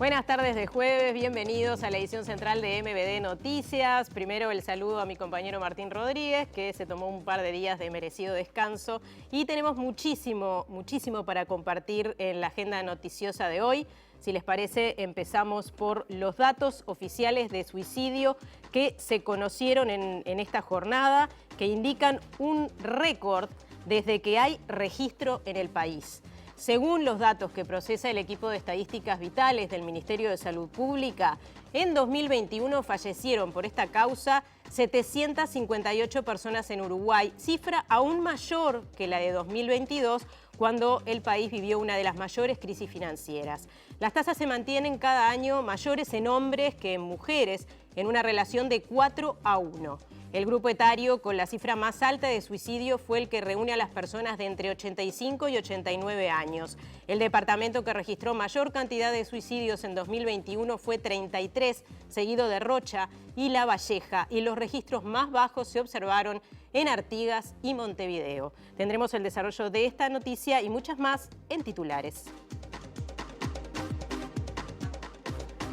Buenas tardes de jueves, bienvenidos a la edición central de MBD Noticias. Primero el saludo a mi compañero Martín Rodríguez, que se tomó un par de días de merecido descanso. Y tenemos muchísimo para compartir en la agenda noticiosa de hoy. Si les parece, empezamos por los datos oficiales de suicidio que se conocieron en esta jornada, que indican un récord desde que hay registro en el país. Según los datos que procesa el equipo de estadísticas vitales del Ministerio de Salud Pública, en 2021 fallecieron por esta causa 758 personas en Uruguay, cifra aún mayor que la de 2022, cuando el país vivió una de las mayores crisis financieras. Las tasas se mantienen cada año mayores en hombres que en mujeres, en una relación de 4-1. El grupo etario con la cifra más alta de suicidio fue el que reúne a las personas de entre 85 y 89 años. El departamento que registró mayor cantidad de suicidios en 2021 fue 33, seguido de Rocha y La Valleja, y los registros más bajos se observaron en Artigas y Montevideo. Tendremos el desarrollo de esta noticia y muchas más en titulares.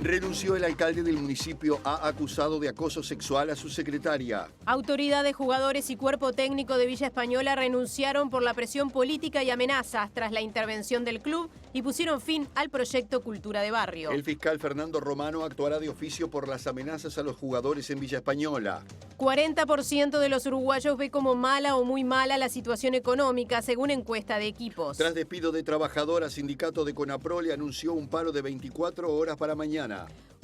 Renunció el alcalde del municipio A acusado de acoso sexual a su secretaria. Autoridades, jugadores y cuerpo técnico de Villa Española renunciaron por la presión política y amenazas tras la intervención del club y pusieron fin al proyecto Cultura de Barrio. El fiscal Fernando Romano actuará de oficio por las amenazas a los jugadores en Villa Española. 40% de los uruguayos ve como mala o muy mala la situación económica, según encuesta de Equipos. Tras despido de trabajadoras, sindicato de Conaprole anunció un paro de 24 horas para mañana.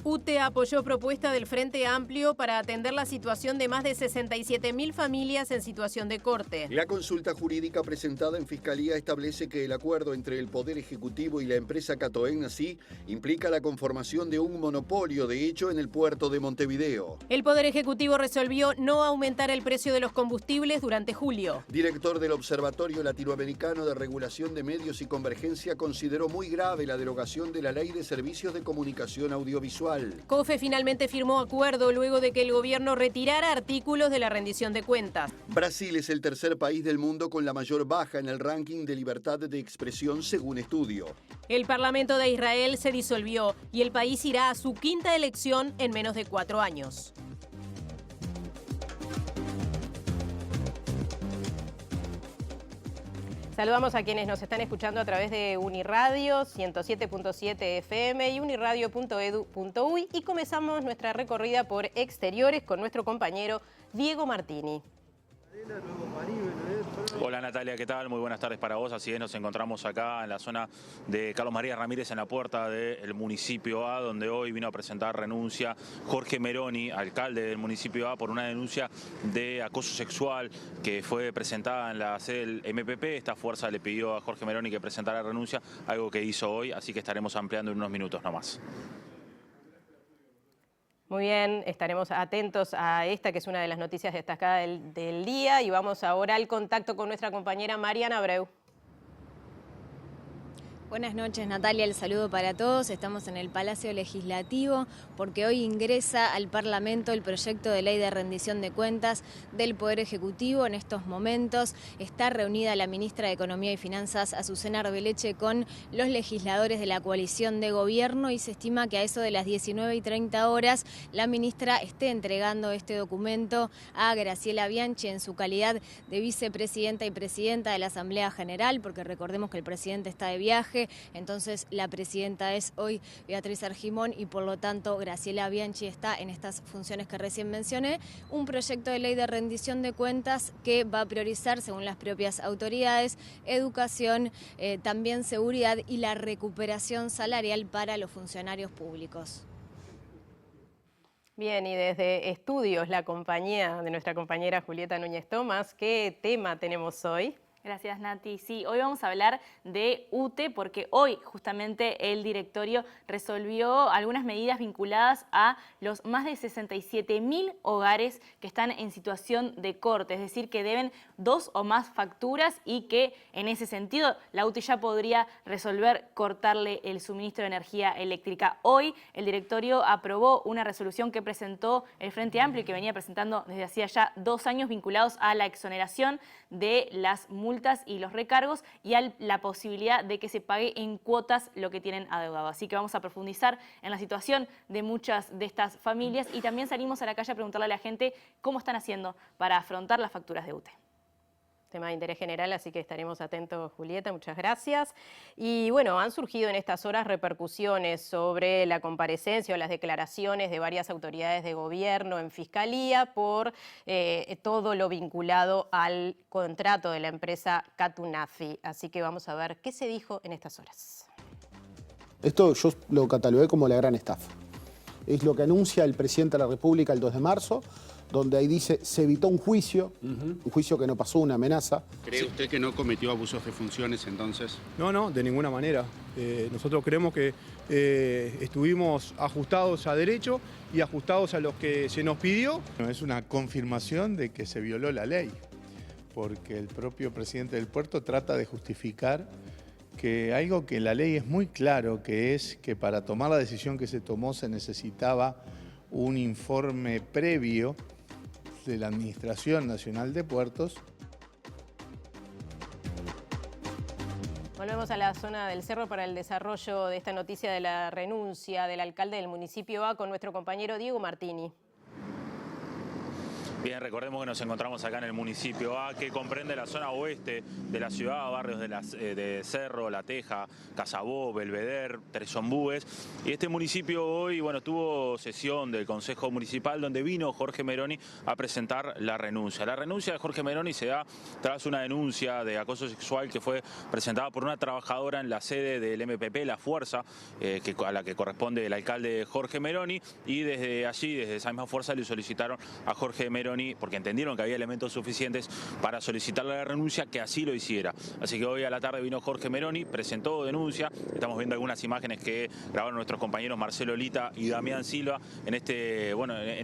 UTE apoyó propuesta del Frente Amplio para atender la situación de más de 67.000 familias en situación de corte. La consulta jurídica presentada en Fiscalía establece que el acuerdo entre el Poder Ejecutivo y la empresa Catoen-Nací implica la conformación de un monopolio, de hecho, en el puerto de Montevideo. El Poder Ejecutivo resolvió no aumentar el precio de los combustibles durante julio. Director del Observatorio Latinoamericano de Regulación de Medios y Convergencia consideró muy grave la derogación de la Ley de Servicios de Comunicación Audiovisual. COFE finalmente firmó acuerdo luego de que el gobierno retirara artículos de la rendición de cuentas. Brasil es el tercer país del mundo con la mayor baja en el ranking de libertad de expresión, según estudio. El Parlamento de Israel se disolvió y el país irá a su quinta elección en menos de 4 años. Saludamos a quienes nos están escuchando a través de Uniradio 107.7 FM y uniradio.edu.uy, y comenzamos nuestra recorrida por exteriores con nuestro compañero Diego Martini. Hola Natalia, ¿qué tal? Muy buenas tardes para vos. Así es, nos encontramos acá en la zona de Carlos María Ramírez, en la puerta del municipio A, donde hoy vino a presentar renuncia Jorge Meroni, alcalde del municipio A, por una denuncia de acoso sexual que fue presentada en la sede del MPP. Esta fuerza le pidió a Jorge Meroni que presentara renuncia, algo que hizo hoy, así que estaremos ampliando en unos minutos nomás. Muy bien, estaremos atentos a esta, que es una de las noticias destacadas del día, y vamos ahora al contacto con nuestra compañera Mariana Abreu. Buenas noches, Natalia, el saludo para todos. Estamos en el Palacio Legislativo porque hoy ingresa al Parlamento el proyecto de ley de rendición de cuentas del Poder Ejecutivo. En estos momentos está reunida la ministra de Economía y Finanzas, Azucena Arbeleche, con los legisladores de la coalición de gobierno, y se estima que a eso de las 19:30 horas la ministra esté entregando este documento a Graciela Bianchi en su calidad de vicepresidenta y presidenta de la Asamblea General, porque recordemos que el presidente está de viaje. Entonces la presidenta es hoy Beatriz Argimón y por lo tanto Graciela Bianchi está en estas funciones que recién mencioné. Un proyecto de ley de rendición de cuentas que va a priorizar, según las propias autoridades, educación, también seguridad y la recuperación salarial para los funcionarios públicos. Bien, y desde Estudios, la compañía de nuestra compañera Julieta Núñez Tomás, ¿qué tema tenemos hoy? Gracias, Nati. Sí, hoy vamos a hablar de UTE porque hoy justamente el directorio resolvió algunas medidas vinculadas a los más de 67.000 hogares que están en situación de corte, es decir, que deben 2 o más facturas y que en ese sentido la UTE ya podría resolver cortarle el suministro de energía eléctrica. Hoy el directorio aprobó una resolución que presentó el Frente Amplio y que venía presentando desde hacía ya 2 años, vinculados a la exoneración de las multas multas y los recargos y a la posibilidad de que se pague en cuotas lo que tienen adeudado. Así que vamos a profundizar en la situación de muchas de estas familias y también salimos a la calle a preguntarle a la gente cómo están haciendo para afrontar las facturas de UTE. Tema de interés general, así que estaremos atentos, Julieta, muchas gracias. Y bueno, han surgido en estas horas repercusiones sobre la comparecencia o las declaraciones de varias autoridades de gobierno en Fiscalía por todo lo vinculado al contrato de la empresa Catunafi. Así que vamos a ver qué se dijo en estas horas. Esto yo lo catalogué como la gran estafa. Es lo que anuncia el presidente de la República el 2 de marzo, donde ahí dice, se evitó un juicio que no pasó, una amenaza. ¿Cree usted que no cometió abusos de funciones entonces? No, de ninguna manera. Nosotros creemos que estuvimos ajustados a derecho y ajustados a lo que se nos pidió. Es una confirmación de que se violó la ley, porque el propio presidente del puerto trata de justificar que algo que la ley es muy claro, que es que para tomar la decisión que se tomó se necesitaba un informe previo de la Administración Nacional de Puertos. Volvemos a la zona del Cerro para el desarrollo de esta noticia de la renuncia del alcalde del municipio A con nuestro compañero Diego Martini. Bien, recordemos que nos encontramos acá en el municipio A, que comprende la zona oeste de la ciudad, barrios de Cerro, La Teja, Casabó, Belvedere, Tres Ombúes. Y este municipio hoy, bueno, tuvo sesión del Consejo Municipal donde vino Jorge Meroni a presentar la renuncia. La renuncia de Jorge Meroni se da tras una denuncia de acoso sexual que fue presentada por una trabajadora en la sede del MPP, La Fuerza, a la que corresponde el alcalde Jorge Meroni, y desde allí, desde esa misma fuerza, le solicitaron a Jorge Meroni, porque entendieron que había elementos suficientes para solicitarle la renuncia, que así lo hiciera. Así que hoy a la tarde vino Jorge Meroni, presentó denuncia. Estamos viendo algunas imágenes que grabaron nuestros compañeros Marcelo Lita y Damián Silva en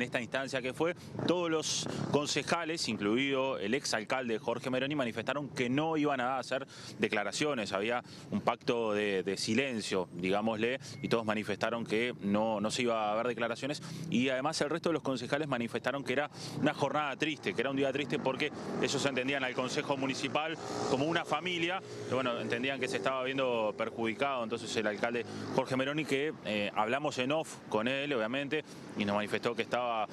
esta instancia que fue. Todos los concejales, incluido el exalcalde Jorge Meroni, manifestaron que no iban a hacer declaraciones. Había un pacto de silencio, digámosle, y todos manifestaron que no se iba a haber declaraciones. Y además el resto de los concejales manifestaron que era una jornada triste, que era un día triste porque ellos entendían al Consejo Municipal como una familia, que bueno, entendían que se estaba viendo perjudicado. Entonces el alcalde Jorge Meroni, que hablamos en off con él, obviamente, y nos manifestó que estaba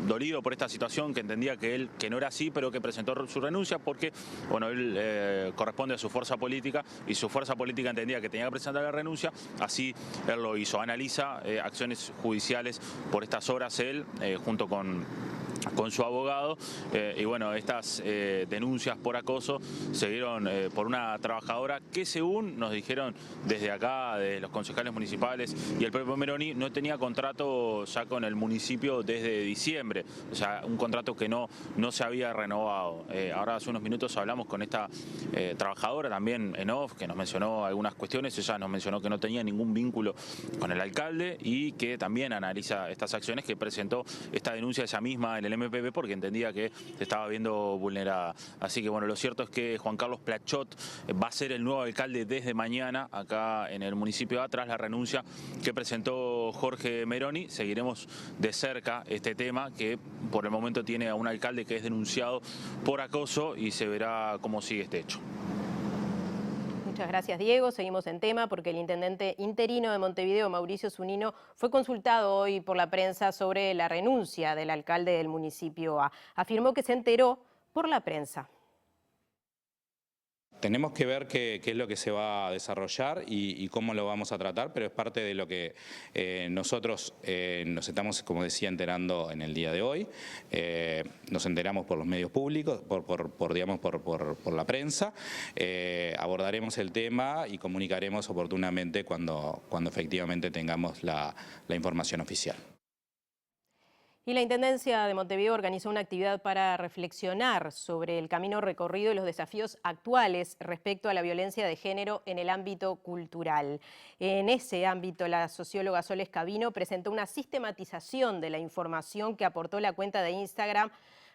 dolido por esta situación, que entendía que no era así, pero que presentó su renuncia porque él corresponde a su fuerza política y su fuerza política entendía que tenía que presentar la renuncia, así él lo hizo. Analiza acciones judiciales por estas horas él, junto con su abogado, y bueno, estas denuncias por acoso se dieron por una trabajadora que, según nos dijeron desde acá, de los concejales municipales y el propio Meroni, no tenía contrato ya con el municipio desde diciembre, o sea, un contrato que no se había renovado. Ahora hace unos minutos hablamos con esta trabajadora también en off, que nos mencionó algunas cuestiones. Ella nos mencionó que no tenía ningún vínculo con el alcalde y que también analiza estas acciones, que presentó esta denuncia ella misma en el MPP porque entendía que se estaba viendo vulnerada. Así que bueno, lo cierto es que Juan Carlos Plachot va a ser el nuevo alcalde desde mañana acá en el municipio A, tras la renuncia que presentó Jorge Meroni. Seguiremos de cerca este tema, que por el momento tiene a un alcalde que es denunciado por acoso, y se verá cómo sigue este hecho. Muchas gracias, Diego. Seguimos en tema porque el intendente interino de Montevideo, Mauricio Zunino, fue consultado hoy por la prensa sobre la renuncia del alcalde del municipio A. Afirmó que se enteró por la prensa. Tenemos que ver qué es lo que se va a desarrollar y cómo lo vamos a tratar, pero es parte de lo que nosotros nos estamos, como decía, enterando en el día de hoy. Nos enteramos por los medios públicos, por la prensa. Abordaremos el tema y comunicaremos oportunamente cuando efectivamente tengamos la información oficial. Y la Intendencia de Montevideo organizó una actividad para reflexionar sobre el camino recorrido y los desafíos actuales respecto a la violencia de género en el ámbito cultural. En ese ámbito, la socióloga Sol Escabino presentó una sistematización de la información que aportó la cuenta de Instagram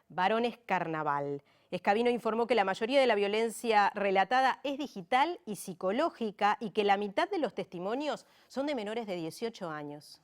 Varones Carnaval. Escabino informó que la mayoría de la violencia relatada es digital y psicológica y que la mitad de los testimonios son de menores de 18 años.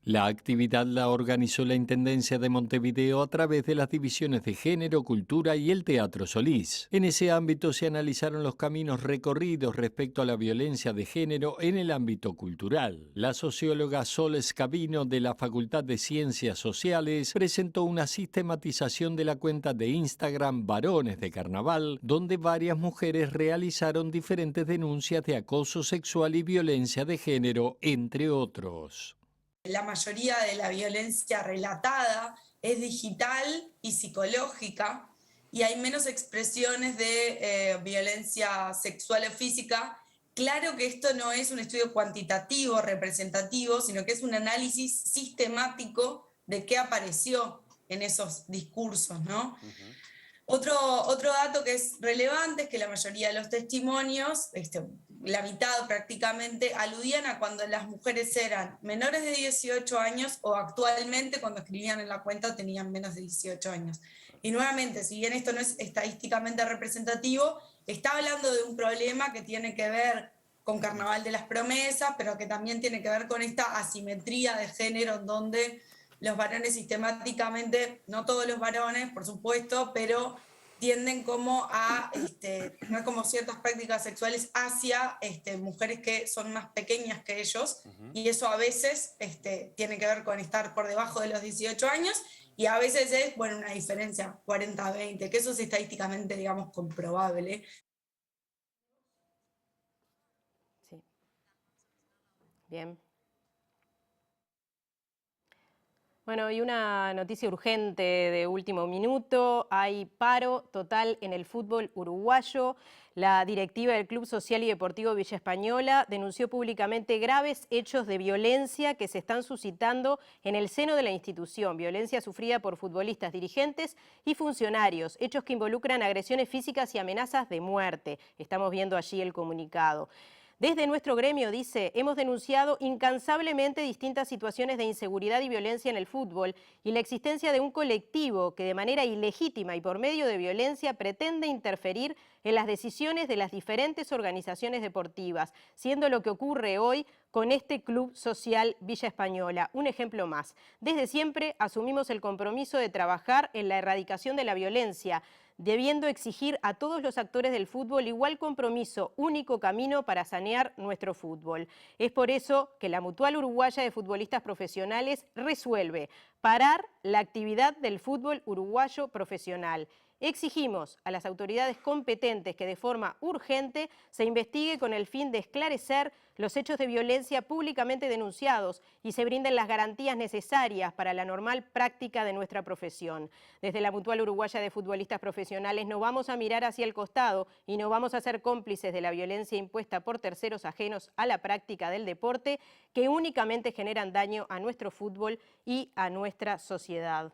La actividad la organizó la Intendencia de Montevideo a través de las divisiones de Género, Cultura y el Teatro Solís. En ese ámbito se analizaron los caminos recorridos respecto a la violencia de género en el ámbito cultural. La socióloga Sol Escabino de la Facultad de Ciencias Sociales presentó una sistematización de la cuenta de Instagram Varones de Carnaval, donde varias mujeres realizaron diferentes denuncias de acoso sexual y violencia de género, entre otros. La mayoría de la violencia relatada es digital y psicológica y hay menos expresiones de violencia sexual o física. Claro que esto no es un estudio cuantitativo, representativo, sino que es un análisis sistemático de qué apareció en esos discursos, ¿no? Otro dato que es relevante es que la mayoría de los testimonios, la mitad prácticamente, aludían a cuando las mujeres eran menores de 18 años o actualmente cuando escribían en la cuenta tenían menos de 18 años. Y nuevamente, si bien esto no es estadísticamente representativo, está hablando de un problema que tiene que ver con Carnaval de las Promesas, pero que también tiene que ver con esta asimetría de género donde los varones sistemáticamente, no todos los varones, por supuesto, pero tienden como a tener como ciertas prácticas sexuales hacia mujeres que son más pequeñas que ellos, y eso a veces tiene que ver con estar por debajo de los 18 años, y a veces es, bueno, una diferencia 40-20, que eso es estadísticamente, digamos, comprobable. Sí. Bien. Bueno, y una noticia urgente de último minuto. Hay paro total en el fútbol uruguayo. La directiva del Club Social y Deportivo Villa Española denunció públicamente graves hechos de violencia que se están suscitando en el seno de la institución. Violencia sufrida por futbolistas, dirigentes y funcionarios. Hechos que involucran agresiones físicas y amenazas de muerte. Estamos viendo allí el comunicado. Desde nuestro gremio, dice, hemos denunciado incansablemente distintas situaciones de inseguridad y violencia en el fútbol y la existencia de un colectivo que de manera ilegítima y por medio de violencia pretende interferir en las decisiones de las diferentes organizaciones deportivas, siendo lo que ocurre hoy con este Club Social Villa Española. Un ejemplo más. Desde siempre asumimos el compromiso de trabajar en la erradicación de la violencia, debiendo exigir a todos los actores del fútbol igual compromiso, único camino para sanear nuestro fútbol. Es por eso que la Mutual Uruguaya de Futbolistas Profesionales resuelve parar la actividad del fútbol uruguayo profesional. Exigimos a las autoridades competentes que de forma urgente se investigue con el fin de esclarecer los hechos de violencia públicamente denunciados y se brinden las garantías necesarias para la normal práctica de nuestra profesión. Desde la Mutual Uruguaya de Futbolistas Profesionales no vamos a mirar hacia el costado y no vamos a ser cómplices de la violencia impuesta por terceros ajenos a la práctica del deporte que únicamente generan daño a nuestro fútbol y a nuestra sociedad.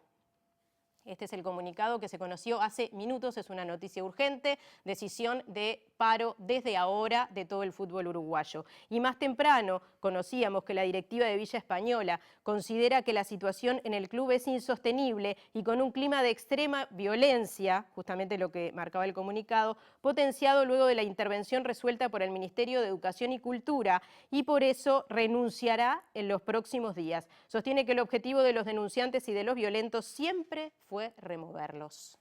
Este es el comunicado que se conoció hace minutos, es una noticia urgente, decisión de paro desde ahora de todo el fútbol uruguayo. Y más temprano conocíamos que la directiva de Villa Española considera que la situación en el club es insostenible y con un clima de extrema violencia, justamente lo que marcaba el comunicado, potenciado luego de la intervención resuelta por el Ministerio de Educación y Cultura y por eso renunciará en los próximos días. Sostiene que el objetivo de los denunciantes y de los violentos siempre fue removerlos.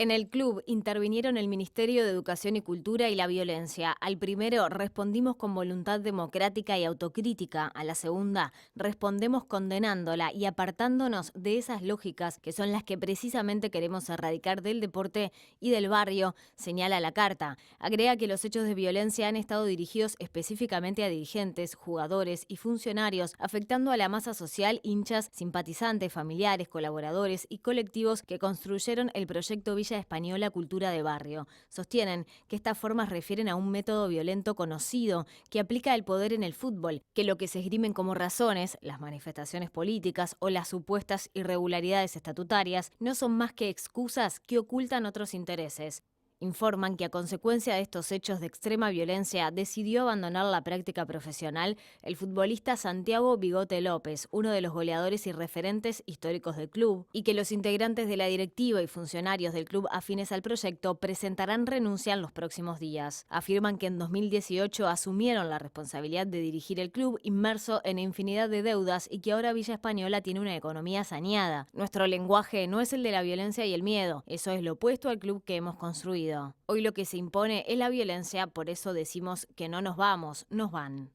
En el club intervinieron el Ministerio de Educación y Cultura y la violencia. Al primero respondimos con voluntad democrática y autocrítica. A la segunda respondemos condenándola y apartándonos de esas lógicas que son las que precisamente queremos erradicar del deporte y del barrio, señala la carta. Agrega que los hechos de violencia han estado dirigidos específicamente a dirigentes, jugadores y funcionarios, afectando a la masa social, hinchas, simpatizantes, familiares, colaboradores y colectivos que construyeron el proyecto Villa Española Cultura de Barrio. Sostienen que estas formas refieren a un método violento conocido que aplica el poder en el fútbol, que lo que se esgrimen como razones, las manifestaciones políticas o las supuestas irregularidades estatutarias, no son más que excusas que ocultan otros intereses. Informan que a consecuencia de estos hechos de extrema violencia decidió abandonar la práctica profesional el futbolista Santiago Bigote López, uno de los goleadores y referentes históricos del club, y que los integrantes de la directiva y funcionarios del club afines al proyecto presentarán renuncia en los próximos días. Afirman que en 2018 asumieron la responsabilidad de dirigir el club inmerso en infinidad de deudas y que ahora Villa Española tiene una economía saneada. Nuestro lenguaje no es el de la violencia y el miedo, eso es lo opuesto al club que hemos construido. Hoy lo que se impone es la violencia, por eso decimos que no nos vamos, nos van.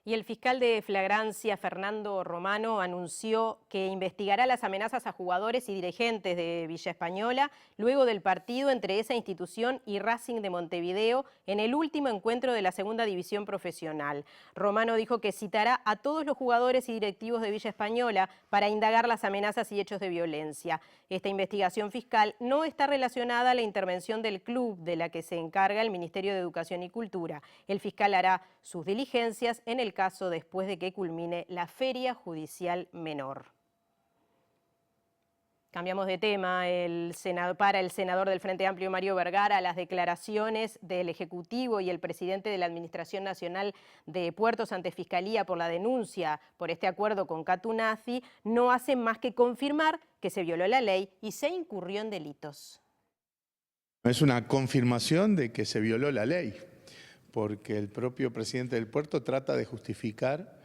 Y el fiscal de flagrancia, Fernando Romano, anunció que investigará las amenazas a jugadores y dirigentes de Villa Española luego del partido entre esa institución y Racing de Montevideo en el último encuentro de la segunda división profesional. Romano dijo que citará a todos los jugadores y directivos de Villa Española para indagar las amenazas y hechos de violencia. Esta investigación fiscal no está relacionada a la intervención del club, de la que se encarga el Ministerio de Educación y Cultura. El fiscal hará sus diligencias en el caso después de que culmine la feria judicial menor. Cambiamos de tema. Para el senador del Frente Amplio, Mario Vergara, las declaraciones del Ejecutivo y el presidente de la Administración Nacional de Puertos ante Fiscalía por la denuncia por este acuerdo con Katunazi no hacen más que confirmar que se violó la ley y se incurrió en delitos. Es una confirmación de que se violó la ley, porque el propio presidente del puerto trata de justificar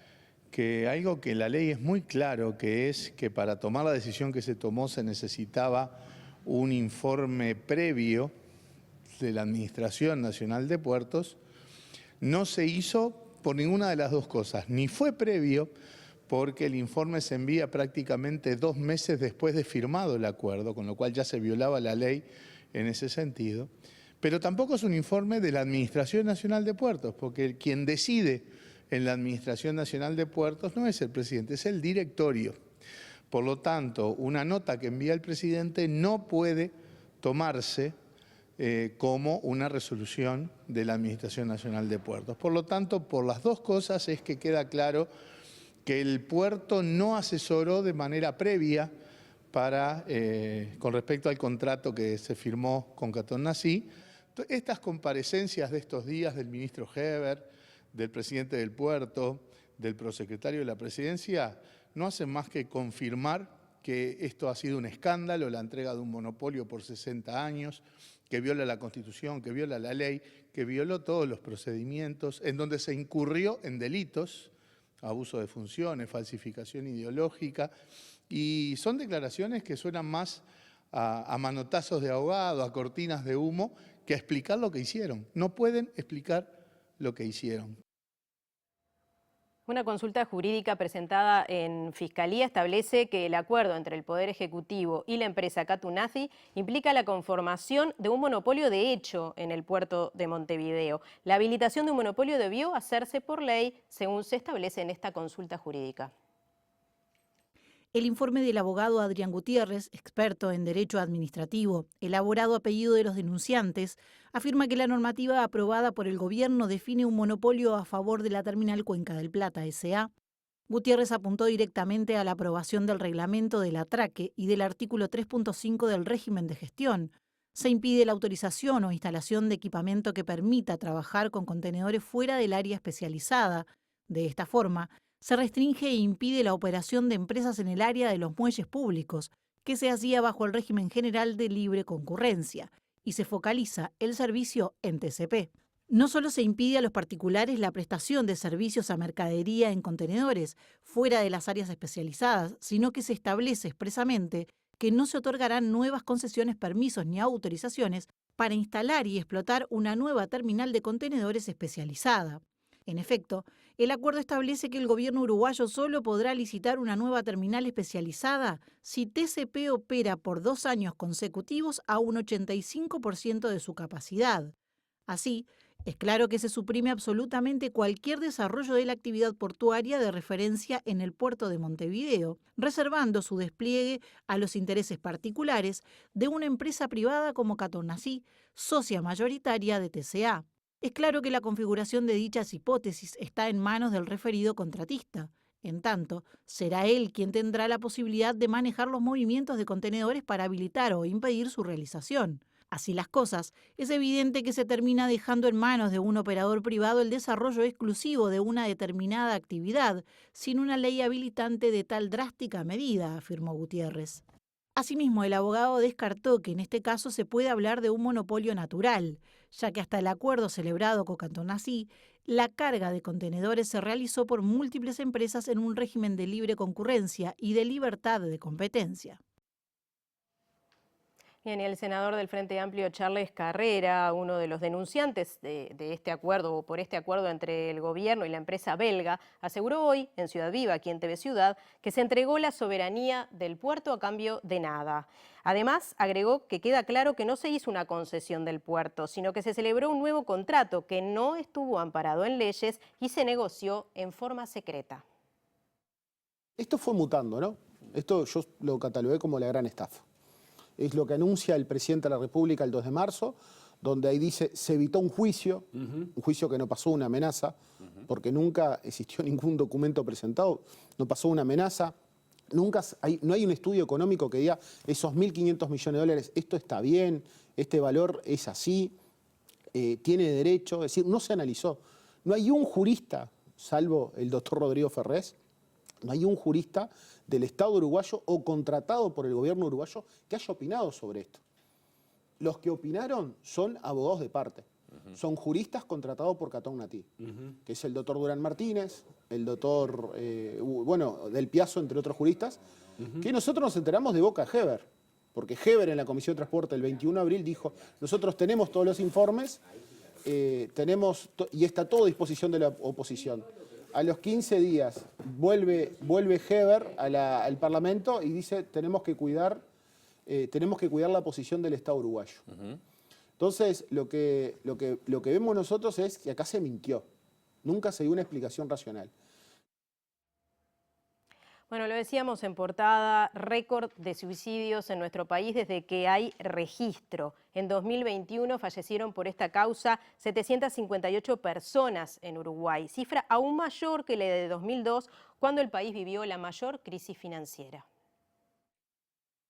que algo que en la ley es muy claro, que es que para tomar la decisión que se tomó se necesitaba un informe previo de la Administración Nacional de Puertos, no se hizo por ninguna de las dos cosas. Ni fue previo porque el informe se envía prácticamente 2 meses después de firmado el acuerdo, con lo cual ya se violaba la ley en ese sentido. Pero tampoco es un informe de la Administración Nacional de Puertos, porque quien decide en la Administración Nacional de Puertos no es el presidente, es el directorio. Por lo tanto, una nota que envía el presidente no puede tomarse como una resolución de la Administración Nacional de Puertos. Por lo tanto, por las dos cosas es que queda claro que el puerto no asesoró de manera previa con respecto al contrato que se firmó con Katunazi. Estas comparecencias de estos días del ministro Heber, del presidente del puerto, del prosecretario de la presidencia, no hacen más que confirmar que esto ha sido un escándalo, la entrega de un monopolio por 60 años, que viola la Constitución, que viola la ley, que violó todos los procedimientos, en donde se incurrió en delitos, abuso de funciones, falsificación ideológica, y son declaraciones que suenan más a manotazos de ahogado, a cortinas de humo, que a explicar lo que hicieron. No pueden explicar lo que hicieron. Una consulta jurídica presentada en Fiscalía establece que el acuerdo entre el Poder Ejecutivo y la empresa Katunazi implica la conformación de un monopolio de hecho en el puerto de Montevideo. La habilitación de un monopolio debió hacerse por ley, según se establece en esta consulta jurídica. El informe del abogado Adrián Gutiérrez, experto en Derecho Administrativo, elaborado a pedido de los denunciantes, afirma que la normativa aprobada por el gobierno define un monopolio a favor de la Terminal Cuenca del Plata S.A. Gutiérrez apuntó directamente a la aprobación del reglamento del atraque y del artículo 3.5 del régimen de gestión. Se impide la autorización o instalación de equipamiento que permita trabajar con contenedores fuera del área especializada. De esta forma, se restringe e impide la operación de empresas en el área de los muelles públicos, que se hacía bajo el régimen general de libre concurrencia, y se focaliza el servicio en TCP. No solo se impide a los particulares la prestación de servicios a mercadería en contenedores fuera de las áreas especializadas, sino que se establece expresamente que no se otorgarán nuevas concesiones, permisos ni autorizaciones para instalar y explotar una nueva terminal de contenedores especializada. En efecto, el acuerdo establece que el gobierno uruguayo solo podrá licitar una nueva terminal especializada si TCP opera por 2 años consecutivos a un 85% de su capacidad. Así, es claro que se suprime absolutamente cualquier desarrollo de la actividad portuaria de referencia en el puerto de Montevideo, reservando su despliegue a los intereses particulares de una empresa privada como Katunazi, socia mayoritaria de TCA. Es claro que la configuración de dichas hipótesis está en manos del referido contratista. En tanto, será él quien tendrá la posibilidad de manejar los movimientos de contenedores para habilitar o impedir su realización. Así las cosas, es evidente que se termina dejando en manos de un operador privado el desarrollo exclusivo de una determinada actividad, sin una ley habilitante de tal drástica medida, afirmó Gutiérrez. Asimismo, el abogado descartó que en este caso se puede hablar de un monopolio natural, ya que hasta el acuerdo celebrado con Cantonasí, la carga de contenedores se realizó por múltiples empresas en un régimen de libre concurrencia y de libertad de competencia. Bien, y el senador del Frente Amplio, Charles Carrera, uno de los denunciantes de este acuerdo o por este acuerdo entre el gobierno y la empresa belga, aseguró hoy en Ciudad Viva, aquí en TV Ciudad, que se entregó la soberanía del puerto a cambio de nada. Además, agregó que queda claro que no se hizo una concesión del puerto, sino que se celebró un nuevo contrato que no estuvo amparado en leyes y se negoció en forma secreta. Esto fue mutando, ¿no? Esto yo lo catalogué como la gran estafa. Es lo que anuncia el presidente de la República el 2 de marzo, donde ahí dice, se evitó un juicio que no pasó una amenaza, porque nunca existió ningún documento presentado, no pasó una amenaza, no hay un estudio económico que diga, esos 1.500 millones de dólares, esto está bien, este valor es así, tiene derecho, es decir, no se analizó. No hay un jurista, salvo el doctor Rodrigo Ferrés, no hay un jurista del Estado uruguayo o contratado por el gobierno uruguayo que haya opinado sobre esto. Los que opinaron son abogados de parte, son juristas contratados por Cantonasí, que es el doctor Durán Martínez, el doctor, Del Piazzo, entre otros juristas, que nosotros nos enteramos de boca de Heber, porque Heber en la Comisión de Transporte el 21 de abril dijo, nosotros tenemos todos los informes, y está todo a disposición de la oposición. A los 15 días vuelve Heber al Parlamento y dice tenemos que cuidar la posición del Estado uruguayo. Entonces, lo que vemos nosotros es que acá se mintió. Nunca se dio una explicación racional. Bueno, lo decíamos en portada, récord de suicidios en nuestro país desde que hay registro. En 2021 fallecieron por esta causa 758 personas en Uruguay, cifra aún mayor que la de 2002, cuando el país vivió la mayor crisis financiera.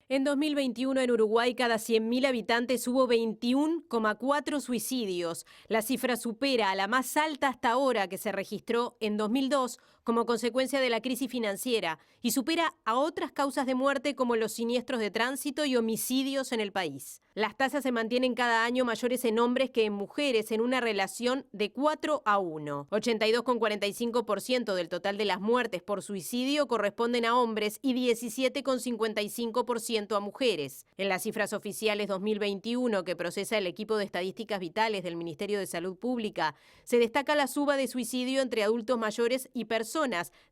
En 2021 en Uruguay cada 100.000 habitantes hubo 21,4 suicidios. La cifra supera a la más alta hasta ahora que se registró en 2002 como consecuencia de la crisis financiera y supera a otras causas de muerte como los siniestros de tránsito y homicidios en el país. Las tasas se mantienen cada año mayores en hombres que en mujeres en una relación de 4-1. 82,45% del total de las muertes por suicidio corresponden a hombres y 17,55% a mujeres. En las cifras oficiales 2021 que procesa el equipo de estadísticas vitales del Ministerio de Salud Pública, se destaca la suba de suicidio entre adultos mayores y personas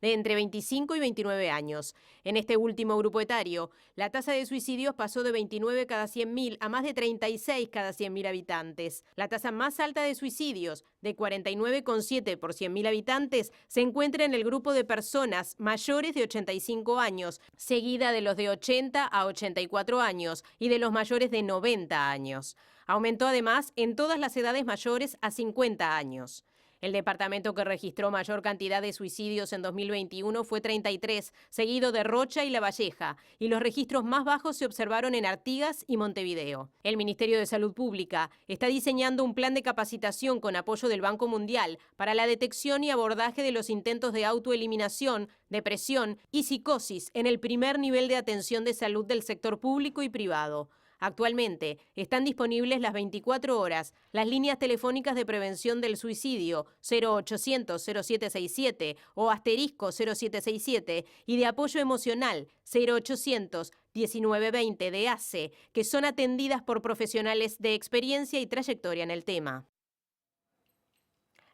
de entre 25 y 29 años. En este último grupo etario, la tasa de suicidios pasó de 29 cada 100.000 a más de 36 cada 100.000 habitantes. La tasa más alta de suicidios, de 49,7 por 100.000 habitantes, se encuentra en el grupo de personas mayores de 85 años, seguida de los de 80 a 84 años y de los mayores de 90 años. Aumentó además en todas las edades mayores a 50 años. El departamento que registró mayor cantidad de suicidios en 2021 fue 33, seguido de Rocha y La Valleja, y los registros más bajos se observaron en Artigas y Montevideo. El Ministerio de Salud Pública está diseñando un plan de capacitación con apoyo del Banco Mundial para la detección y abordaje de los intentos de autoeliminación, depresión y psicosis en el primer nivel de atención de salud del sector público y privado. Actualmente están disponibles las 24 horas las líneas telefónicas de prevención del suicidio 0800-0767 o asterisco 0767 y de apoyo emocional 0800-1920 de ACE, que son atendidas por profesionales de experiencia y trayectoria en el tema.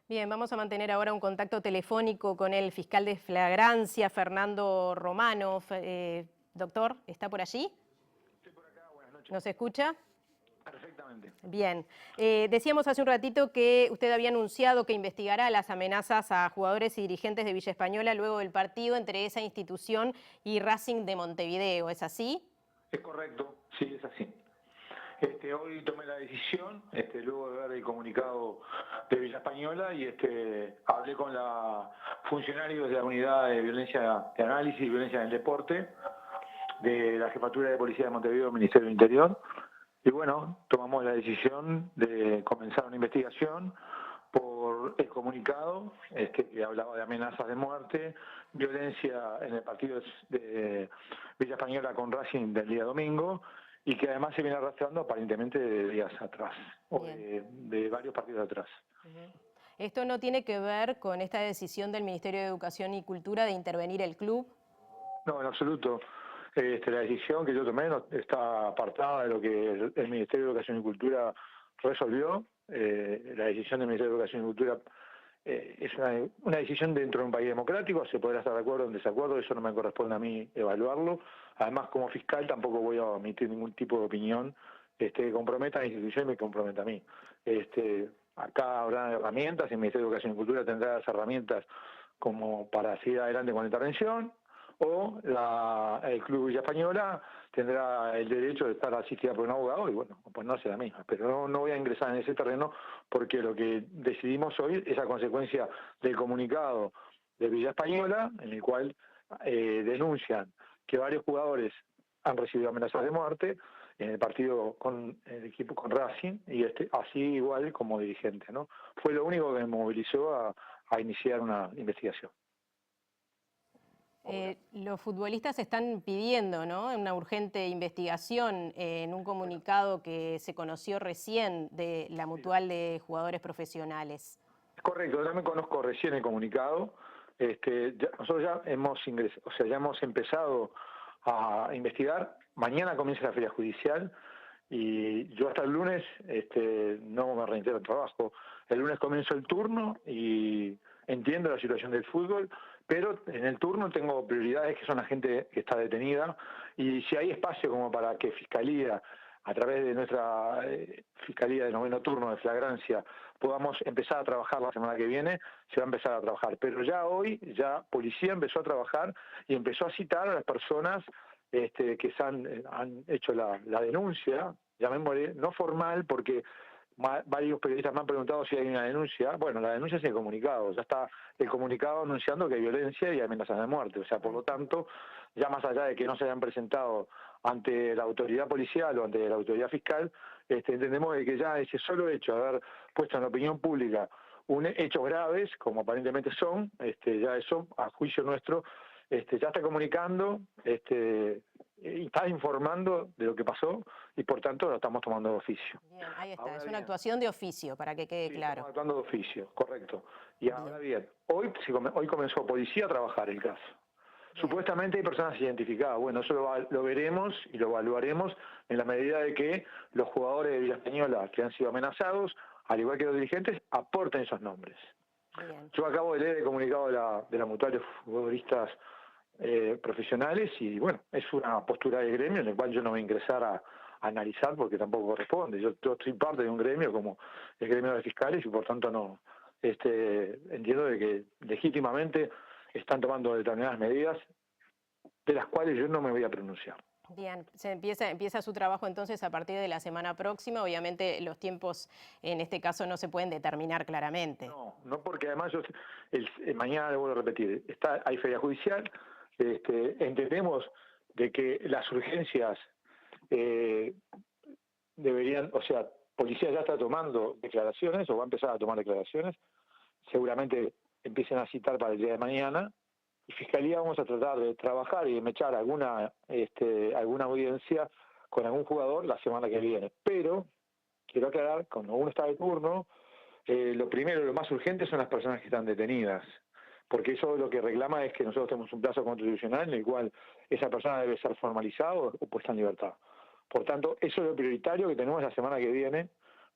Bien, vamos a mantener ahora un contacto telefónico con el fiscal de flagrancia, Fernando Romano. Doctor, ¿está por allí? ¿Nos escucha? Perfectamente. Bien. Decíamos hace un ratito que usted había anunciado que investigará las amenazas a jugadores y dirigentes de Villa Española luego del partido entre esa institución y Racing de Montevideo. ¿Es así? Es correcto, sí, es así. Hoy tomé la decisión, luego de ver el comunicado de Villa Española y hablé con la funcionarios de la unidad de violencia de análisis y violencia en el deporte de la Jefatura de Policía de Montevideo del Ministerio del Interior Y bueno, tomamos la decisión de comenzar una investigación por el comunicado que hablaba de amenazas de muerte, violencia en el partido de Villa Española con Racing del día domingo, y que además se viene arrastrando aparentemente de días atrás, o de varios partidos atrás. ¿Esto no tiene que ver con esta decisión del Ministerio de Educación y Cultura de intervenir el club? No, en absoluto. La decisión que yo tomé está apartada de lo que el Ministerio de Educación y Cultura resolvió. La decisión del Ministerio de Educación y Cultura es una decisión dentro de un país democrático, se podrá estar de acuerdo o en desacuerdo, eso no me corresponde a mí evaluarlo. Además, como fiscal tampoco voy a emitir ningún tipo de opinión que comprometa a la institución y me comprometa a mí. Acá habrá herramientas, el Ministerio de Educación y Cultura tendrá las herramientas como para seguir adelante con la intervención, o el Club Villa Española tendrá el derecho de estar asistida por un abogado y bueno, pues no será la misma. Pero no voy a ingresar en ese terreno porque lo que decidimos hoy es a consecuencia del comunicado de Villa Española, en el cual denuncian que varios jugadores han recibido amenazas de muerte en el partido con el equipo con Racing, y así igual como dirigente, ¿no? Fue lo único que me movilizó a iniciar una investigación. Los futbolistas están pidiendo, ¿no?, una urgente investigación en un comunicado que se conoció recién de la Mutual de Jugadores Profesionales. Correcto, yo también conozco recién el comunicado. Nosotros ya hemos ingresado, ya hemos empezado a investigar. Mañana comienza la feria judicial y yo hasta el lunes no me reintegro al trabajo. El lunes comienzo el turno y entiendo la situación del fútbol, pero en el turno tengo prioridades que son la gente que está detenida, y si hay espacio como para que Fiscalía, a través de nuestra Fiscalía de noveno turno de flagrancia, podamos empezar a trabajar la semana que viene, se va a empezar a trabajar. Pero ya hoy, Policía empezó a trabajar y empezó a citar a las personas que han hecho la denuncia, llamémosle, no formal, porque varios periodistas me han preguntado si hay una denuncia. Bueno, la denuncia es el comunicado, ya está el comunicado anunciando que hay violencia y amenazas de muerte. O sea, por lo tanto, ya más allá de que no se hayan presentado ante la autoridad policial o ante la autoridad fiscal, entendemos de que ya ese solo hecho de haber puesto en la opinión pública hechos graves, como aparentemente son, ya eso, a juicio nuestro, ya está comunicando, y está informando de lo que pasó, y por tanto lo estamos tomando de oficio. Bien, ahí está, es una actuación de oficio, para que quede claro. Estamos actuando de oficio, correcto. Y ahora bien, hoy comenzó Policía a trabajar el caso. Bien. Supuestamente hay personas identificadas. Bueno, eso lo veremos y lo evaluaremos en la medida de que los jugadores de Villa Española que han sido amenazados, al igual que los dirigentes, aporten esos nombres. Bien. Yo acabo de leer el comunicado de la Mutual de Futbolistas profesionales, y bueno, es una postura del gremio en el cual yo no voy a ingresar a analizar porque tampoco corresponde. Yo soy parte de un gremio como el gremio de fiscales, y por tanto no entiendo de que legítimamente están tomando determinadas medidas de las cuales yo no me voy a pronunciar. Bien, empieza su trabajo entonces a partir de la semana próxima. Obviamente los tiempos en este caso no se pueden determinar claramente. No, porque además mañana le vuelvo a repetir, hay feria judicial. Entendemos de que las urgencias deberían, o sea, Policía ya está tomando declaraciones o va a empezar a tomar declaraciones, seguramente empiecen a citar para el día de mañana, y Fiscalía vamos a tratar de trabajar y de mechar alguna audiencia con algún jugador la semana que viene. Pero quiero aclarar, cuando uno está de turno, lo primero, lo más urgente son las personas que están detenidas, porque eso lo que reclama es que nosotros tenemos un plazo constitucional en el cual esa persona debe ser formalizada o puesta en libertad. Por tanto, eso es lo prioritario que tenemos la semana que viene,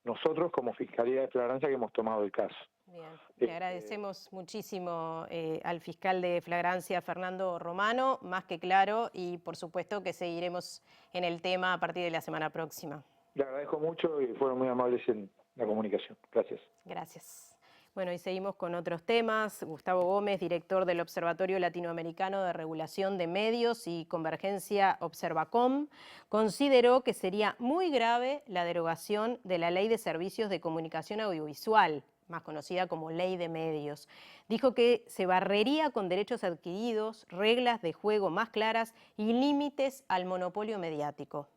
nosotros como Fiscalía de Flagrancia que hemos tomado el caso. Bien, le agradecemos muchísimo al fiscal de Flagrancia, Fernando Romano, más que claro, y por supuesto que seguiremos en el tema a partir de la semana próxima. Le agradezco mucho y fueron muy amables en la comunicación. Gracias. Gracias. Bueno, y seguimos con otros temas. Gustavo Gómez, director del Observatorio Latinoamericano de Regulación de Medios y Convergencia Observacom, consideró que sería muy grave la derogación de la Ley de Servicios de Comunicación Audiovisual, más conocida como Ley de Medios. Dijo que se barrería con derechos adquiridos, reglas de juego más claras y límites al monopolio mediático.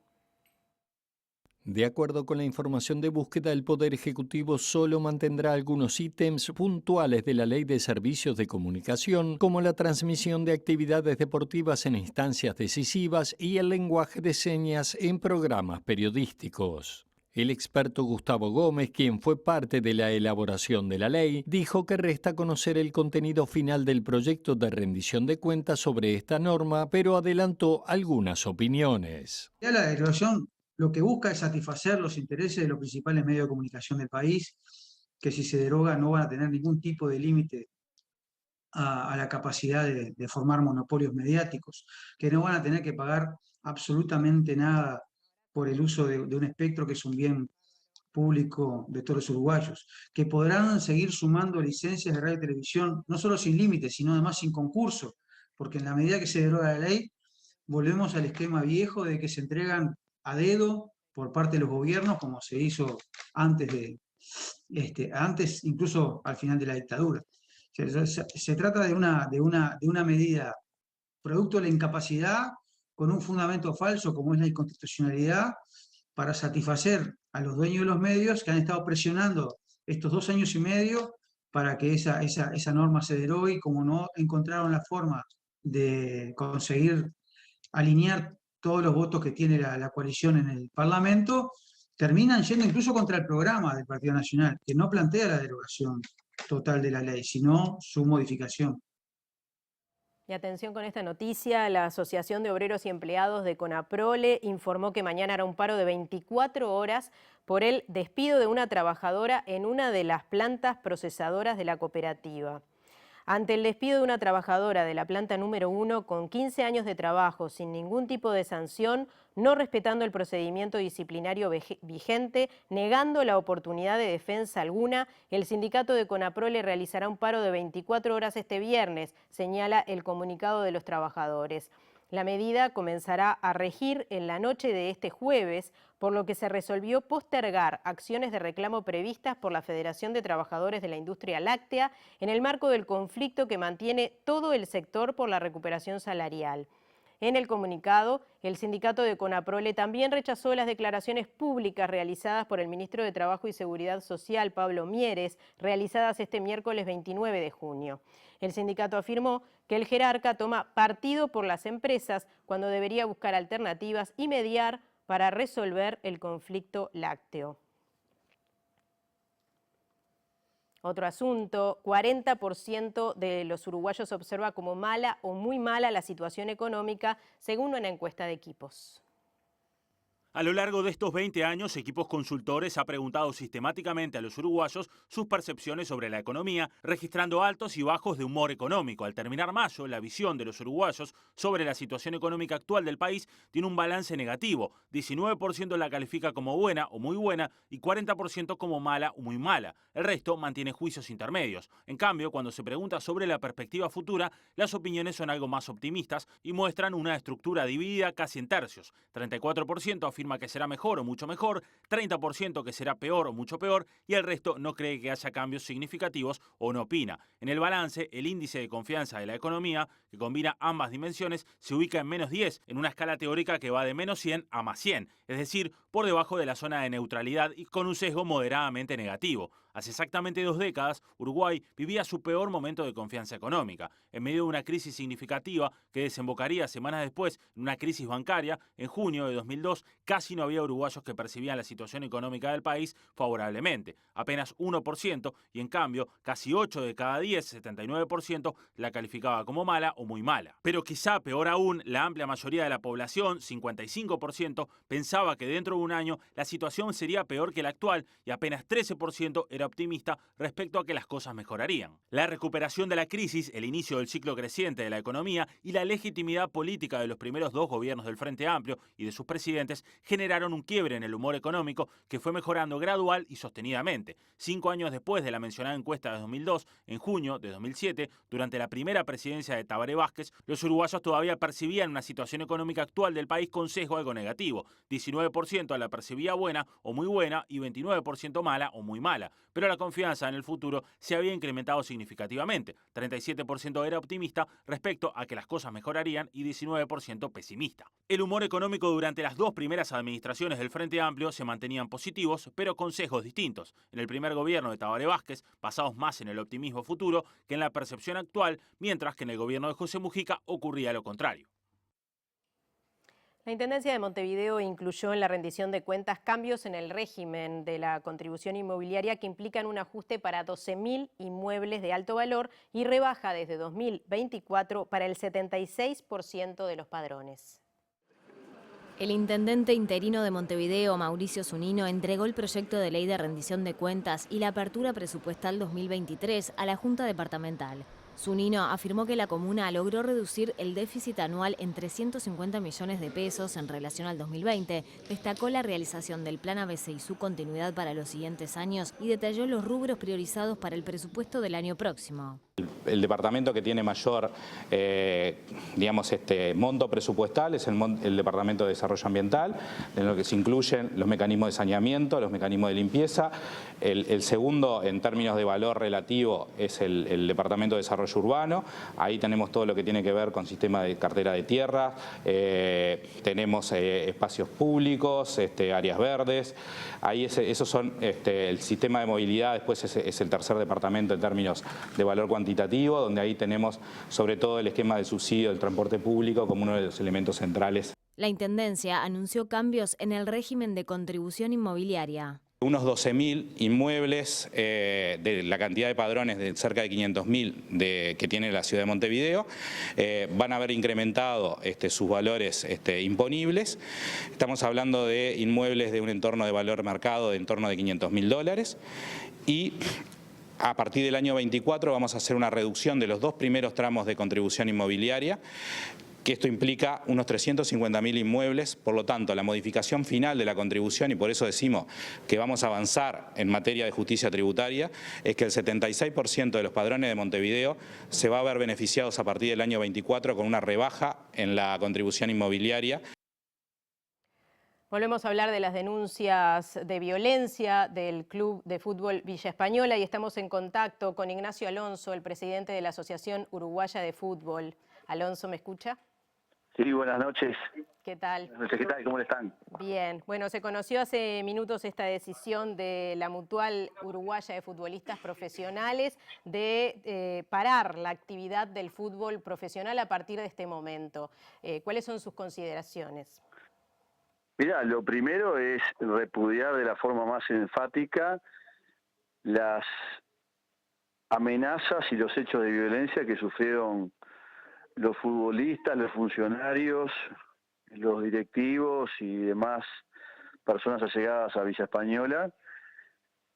De acuerdo con la información de búsqueda, el Poder Ejecutivo solo mantendrá algunos ítems puntuales de la Ley de Servicios de Comunicación, como la transmisión de actividades deportivas en instancias decisivas y el lenguaje de señas en programas periodísticos. El experto Gustavo Gómez, quien fue parte de la elaboración de la ley, dijo que resta conocer el contenido final del proyecto de rendición de cuentas sobre esta norma, pero adelantó algunas opiniones. Ya la derogación lo que busca es satisfacer los intereses de los principales medios de comunicación del país, que si se deroga no van a tener ningún tipo de límite a la capacidad de formar monopolios mediáticos, que no van a tener que pagar absolutamente nada por el uso de un espectro que es un bien público de todos los uruguayos, que podrán seguir sumando licencias de radio y televisión, no solo sin límites, sino además sin concurso, porque en la medida que se deroga la ley, volvemos al esquema viejo de que se entregan a dedo por parte de los gobiernos, como se hizo antes incluso al final de la dictadura. Se trata de una medida producto de la incapacidad, con un fundamento falso como es la inconstitucionalidad, para satisfacer a los dueños de los medios que han estado presionando estos 2 años y medio para que esa norma se derogue, y como no encontraron la forma de conseguir alinear todos los votos que tiene la coalición en el Parlamento, terminan yendo incluso contra el programa del Partido Nacional, que no plantea la derogación total de la ley, sino su modificación. Y atención con esta noticia, la Asociación de Obreros y Empleados de CONAPROLE informó que mañana hará un paro de 24 horas por el despido de una trabajadora en una de las plantas procesadoras de la cooperativa. Ante el despido de una trabajadora de la planta número 1 con 15 años de trabajo sin ningún tipo de sanción, no respetando el procedimiento disciplinario vigente, negando la oportunidad de defensa alguna, el sindicato de CONAPROLE realizará un paro de 24 horas este viernes, señala el comunicado de los trabajadores. La medida comenzará a regir en la noche de este jueves, por lo que se resolvió postergar acciones de reclamo previstas por la Federación de Trabajadores de la Industria Láctea en el marco del conflicto que mantiene todo el sector por la recuperación salarial. En el comunicado, el sindicato de CONAPROLE también rechazó las declaraciones públicas realizadas por el ministro de Trabajo y Seguridad Social, Pablo Mieres, realizadas este miércoles 29 de junio. El sindicato afirmó que el jerarca toma partido por las empresas cuando debería buscar alternativas y mediar para resolver el conflicto lácteo. Otro asunto, 40% de los uruguayos observa como mala o muy mala la situación económica, según una encuesta de Equipos. A lo largo de estos 20 años, Equipos Consultores ha preguntado sistemáticamente a los uruguayos sus percepciones sobre la economía, registrando altos y bajos de humor económico. Al terminar mayo, la visión de los uruguayos sobre la situación económica actual del país tiene un balance negativo. 19% la califica como buena o muy buena y 40% como mala o muy mala. El resto mantiene juicios intermedios. En cambio, cuando se pregunta sobre la perspectiva futura, las opiniones son algo más optimistas y muestran una estructura dividida casi en tercios. 34% afirma que será mejor o mucho mejor, 30% que será peor o mucho peor y el resto no cree que haya cambios significativos o no opina. En el balance, el índice de confianza de la economía, que combina ambas dimensiones, se ubica en menos 10, en una escala teórica que va de menos 100 a más 100, es decir, por debajo de la zona de neutralidad y con un sesgo moderadamente negativo. Hace exactamente 2 décadas, Uruguay vivía su peor momento de confianza económica. En medio de una crisis significativa que desembocaría semanas después en una crisis bancaria, en junio de 2002 casi no había uruguayos que percibían la situación económica del país favorablemente, apenas 1%, y en cambio casi 8 de cada 10, 79%, la calificaba como mala o muy mala. Pero quizá peor aún, la amplia mayoría de la población, 55%, pensaba que dentro de un año la situación sería peor que la actual y apenas 13% era optimista respecto a que las cosas mejorarían. La recuperación de la crisis, el inicio del ciclo creciente de la economía y la legitimidad política de los primeros 2 gobiernos del Frente Amplio y de sus presidentes generaron un quiebre en el humor económico que fue mejorando gradual y sostenidamente. 5 años después de la mencionada encuesta de 2002, en junio de 2007, durante la primera presidencia de Tabaré Vázquez, los uruguayos todavía percibían una situación económica actual del país con sesgo algo negativo. 19% la percibía buena o muy buena y 29% mala o muy mala. Pero la confianza en el futuro se había incrementado significativamente. 37% era optimista respecto a que las cosas mejorarían y 19% pesimista. El humor económico durante las dos primeras administraciones del Frente Amplio se mantenían positivos, pero con sesgos distintos. En el primer gobierno de Tabaré Vázquez, basados más en el optimismo futuro que en la percepción actual, mientras que en el gobierno de José Mujica ocurría lo contrario. La Intendencia de Montevideo incluyó en la rendición de cuentas cambios en el régimen de la contribución inmobiliaria que implican un ajuste para 12.000 inmuebles de alto valor y rebaja desde 2024 para el 76% de los padrones. El intendente interino de Montevideo, Mauricio Zunino, entregó el proyecto de ley de rendición de cuentas y la apertura presupuestal 2023 a la Junta Departamental. Zunino afirmó que la comuna logró reducir el déficit anual en 350 millones de pesos en relación al 2020, destacó la realización del Plan ABC y su continuidad para los siguientes años y detalló los rubros priorizados para el presupuesto del año próximo. El departamento que tiene mayor, monto presupuestal es el Departamento de Desarrollo Ambiental, en lo que se incluyen los mecanismos de saneamiento, los mecanismos de limpieza. El segundo, en términos de valor relativo, es el Departamento de Desarrollo Urbano. Ahí tenemos todo lo que tiene que ver con sistema de cartera de tierra, tenemos espacios públicos, áreas verdes. Ahí esos son el sistema de movilidad, después es el tercer departamento en términos de valor cuantitativo, donde ahí tenemos sobre todo el esquema de subsidio del transporte público como uno de los elementos centrales. La Intendencia anunció cambios en el régimen de contribución inmobiliaria. Unos 12.000 inmuebles de la cantidad de padrones de cerca de 500.000 que tiene la ciudad de Montevideo van a haber incrementado sus valores imponibles. Estamos hablando de inmuebles de un entorno de valor mercado de en torno de $500.000 y a partir del año 24 vamos a hacer una reducción de los dos primeros tramos de contribución inmobiliaria, que esto implica unos 350.000 inmuebles, por lo tanto la modificación final de la contribución, y por eso decimos que vamos a avanzar en materia de justicia tributaria, es que el 76% de los padrones de Montevideo se va a ver beneficiados a partir del año 24 con una rebaja en la contribución inmobiliaria. Volvemos a hablar de las denuncias de violencia del Club de Fútbol Villa Española y estamos en contacto con Ignacio Alonso, el presidente de la Asociación Uruguaya de Fútbol. Alonso, ¿me escucha? Sí, buenas noches. ¿Qué tal? Buenas noches, ¿qué tal? ¿Cómo están? Bien. Bueno, se conoció hace minutos esta decisión de la Mutual Uruguaya de Futbolistas Profesionales de parar la actividad del fútbol profesional a partir de este momento. ¿Cuáles son sus consideraciones? Mira, lo primero es repudiar de la forma más enfática las amenazas y los hechos de violencia que sufrieron los futbolistas, los funcionarios, los directivos y demás personas allegadas a Villa Española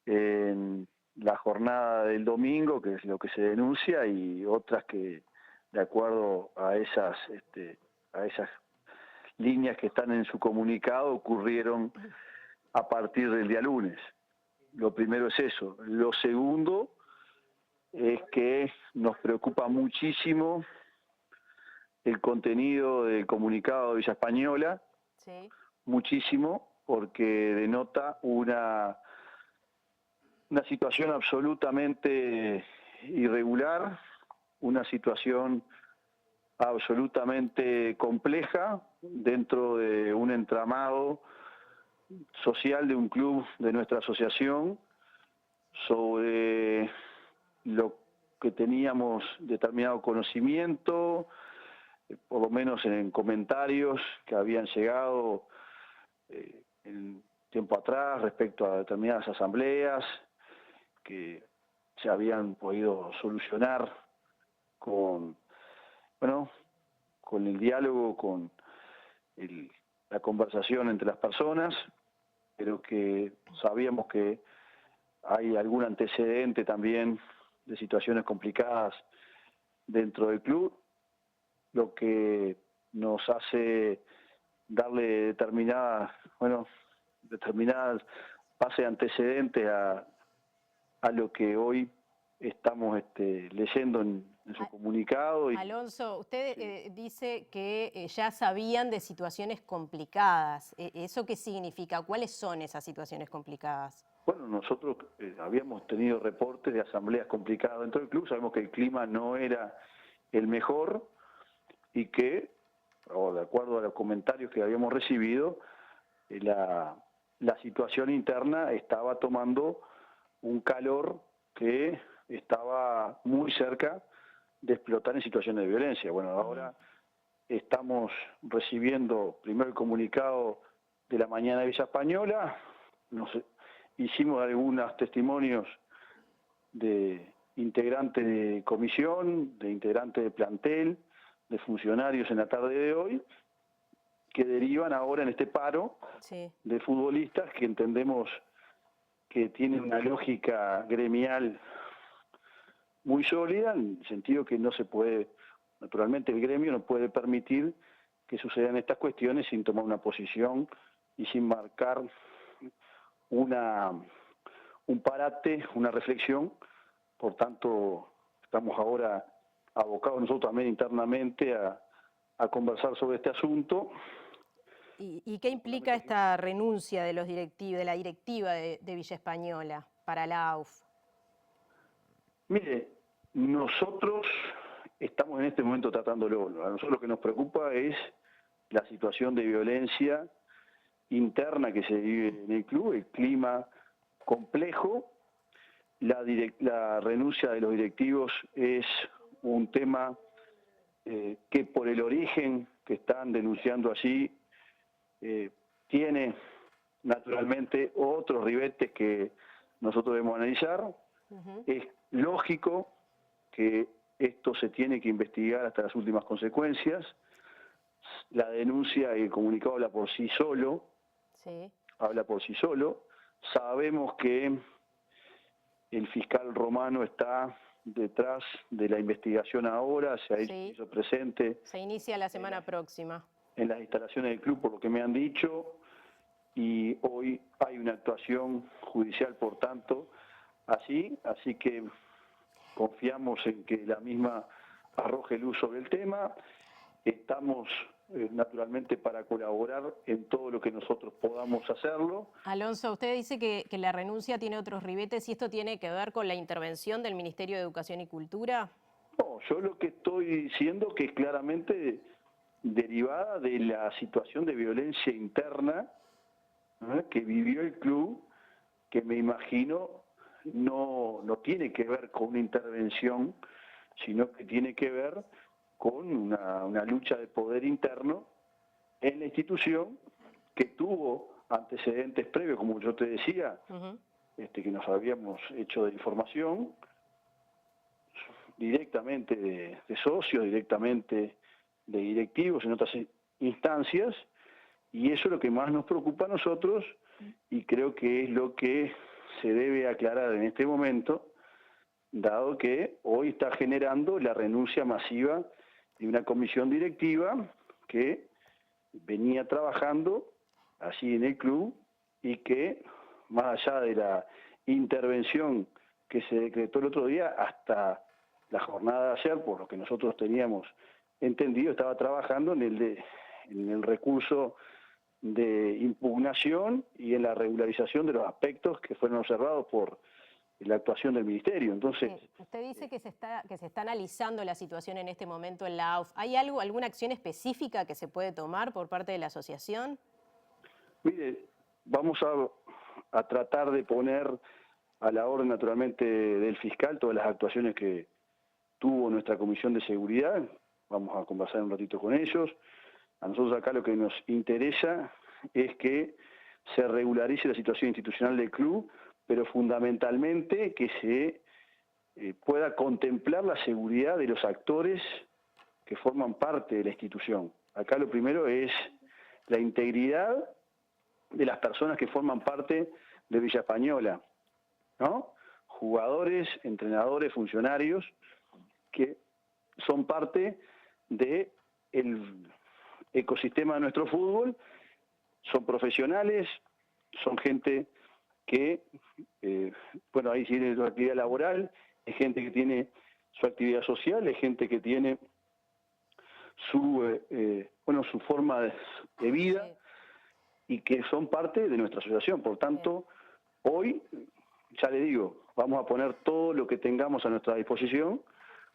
en la jornada del domingo, que es lo que se denuncia, y otras que, de acuerdo a esas líneas que están en su comunicado, ocurrieron a partir del día lunes. Lo primero es eso. Lo segundo es que nos preocupa muchísimo el contenido del comunicado de Villa Española, sí, muchísimo, porque denota una situación absolutamente irregular, una situación absolutamente compleja dentro de un entramado social de un club de nuestra asociación, sobre lo que teníamos determinado conocimiento, por lo menos en comentarios que habían llegado en tiempo atrás respecto a determinadas asambleas que se habían podido solucionar con el diálogo, con la conversación entre las personas, pero que sabíamos que hay algún antecedente también de situaciones complicadas dentro del club, lo que nos hace darle determinadas base antecedentes a lo que hoy estamos leyendo en su comunicado. Alonso, usted dice que ya sabían de situaciones complicadas. ¿Eso qué significa? ¿Cuáles son esas situaciones complicadas? Bueno, nosotros habíamos tenido reportes de asambleas complicadas dentro del club, sabemos que el clima no era el mejor y que, de acuerdo a los comentarios que habíamos recibido, la situación interna estaba tomando un calor que estaba muy cerca de explotar en situaciones de violencia. Bueno, ahora estamos recibiendo primero el comunicado de la mañana de Villa Española, hicimos algunos testimonios de integrantes de comisión, de integrantes de plantel, de funcionarios en la tarde de hoy, que derivan ahora en este paro de futbolistas que entendemos que tiene una lógica gremial muy sólida, en el sentido que no se puede, naturalmente el gremio no puede permitir que sucedan estas cuestiones sin tomar una posición y sin marcar un parate, una reflexión. Por tanto, estamos ahora abocados nosotros también internamente a conversar sobre este asunto. ¿Y qué implica esta renuncia de la directiva de Villa Española para la AUF? Mire, nosotros estamos en este momento tratándolo. A nosotros lo que nos preocupa es la situación de violencia interna que se vive en el club, el clima complejo. La renuncia de los directivos es un tema que por el origen que están denunciando allí tiene naturalmente otros ribetes que nosotros debemos analizar. Es lógico que esto se tiene que investigar hasta las últimas consecuencias. La denuncia y el comunicado habla por sí solo. Habla por sí solo. Sabemos que el fiscal Romano está detrás de la investigación ahora, se hizo presente. Se inicia la semana próxima. En las instalaciones del club, por lo que me han dicho, y hoy hay una actuación judicial, por tanto, así que confiamos en que la misma arroje luz sobre el tema. Estamos naturalmente para colaborar en todo lo que nosotros podamos hacerlo. Alonso, usted dice que la renuncia tiene otros ribetes, ¿y esto tiene que ver con la intervención del Ministerio de Educación y Cultura? No, yo lo que estoy diciendo que es claramente derivada de la situación de violencia interna que vivió el club, que me imagino no tiene que ver con una intervención, sino que tiene que ver con una lucha de poder interno en la institución que tuvo antecedentes previos, como yo te decía, que nos habíamos hecho de información directamente de socios, directamente de directivos en otras instancias, y eso es lo que más nos preocupa a nosotros y creo que es lo que se debe aclarar en este momento, dado que hoy está generando la renuncia masiva de una comisión directiva que venía trabajando allí en el club y que, más allá de la intervención que se decretó el otro día, hasta la jornada de ayer, por lo que nosotros teníamos entendido, estaba trabajando en el recurso de impugnación y en la regularización de los aspectos que fueron observados por la actuación del Ministerio. Entonces, usted dice que se está analizando la situación en este momento en la AUF. ¿Hay alguna acción específica que se puede tomar por parte de la asociación? Mire, vamos a tratar de poner a la orden naturalmente del fiscal todas las actuaciones que tuvo nuestra Comisión de Seguridad. Vamos a conversar un ratito con ellos. A nosotros acá lo que nos interesa es que se regularice la situación institucional del club, pero fundamentalmente que se pueda contemplar la seguridad de los actores que forman parte de la institución. Acá lo primero es la integridad de las personas que forman parte de Villa Española, ¿no? Jugadores, entrenadores, funcionarios que son parte del ecosistema de nuestro fútbol, son profesionales, son gente que, ahí tiene su actividad laboral es gente que tiene su actividad social, es gente que tiene su forma de vida y que son parte de nuestra asociación. Por tanto, hoy, ya le digo, vamos a poner todo lo que tengamos a nuestra disposición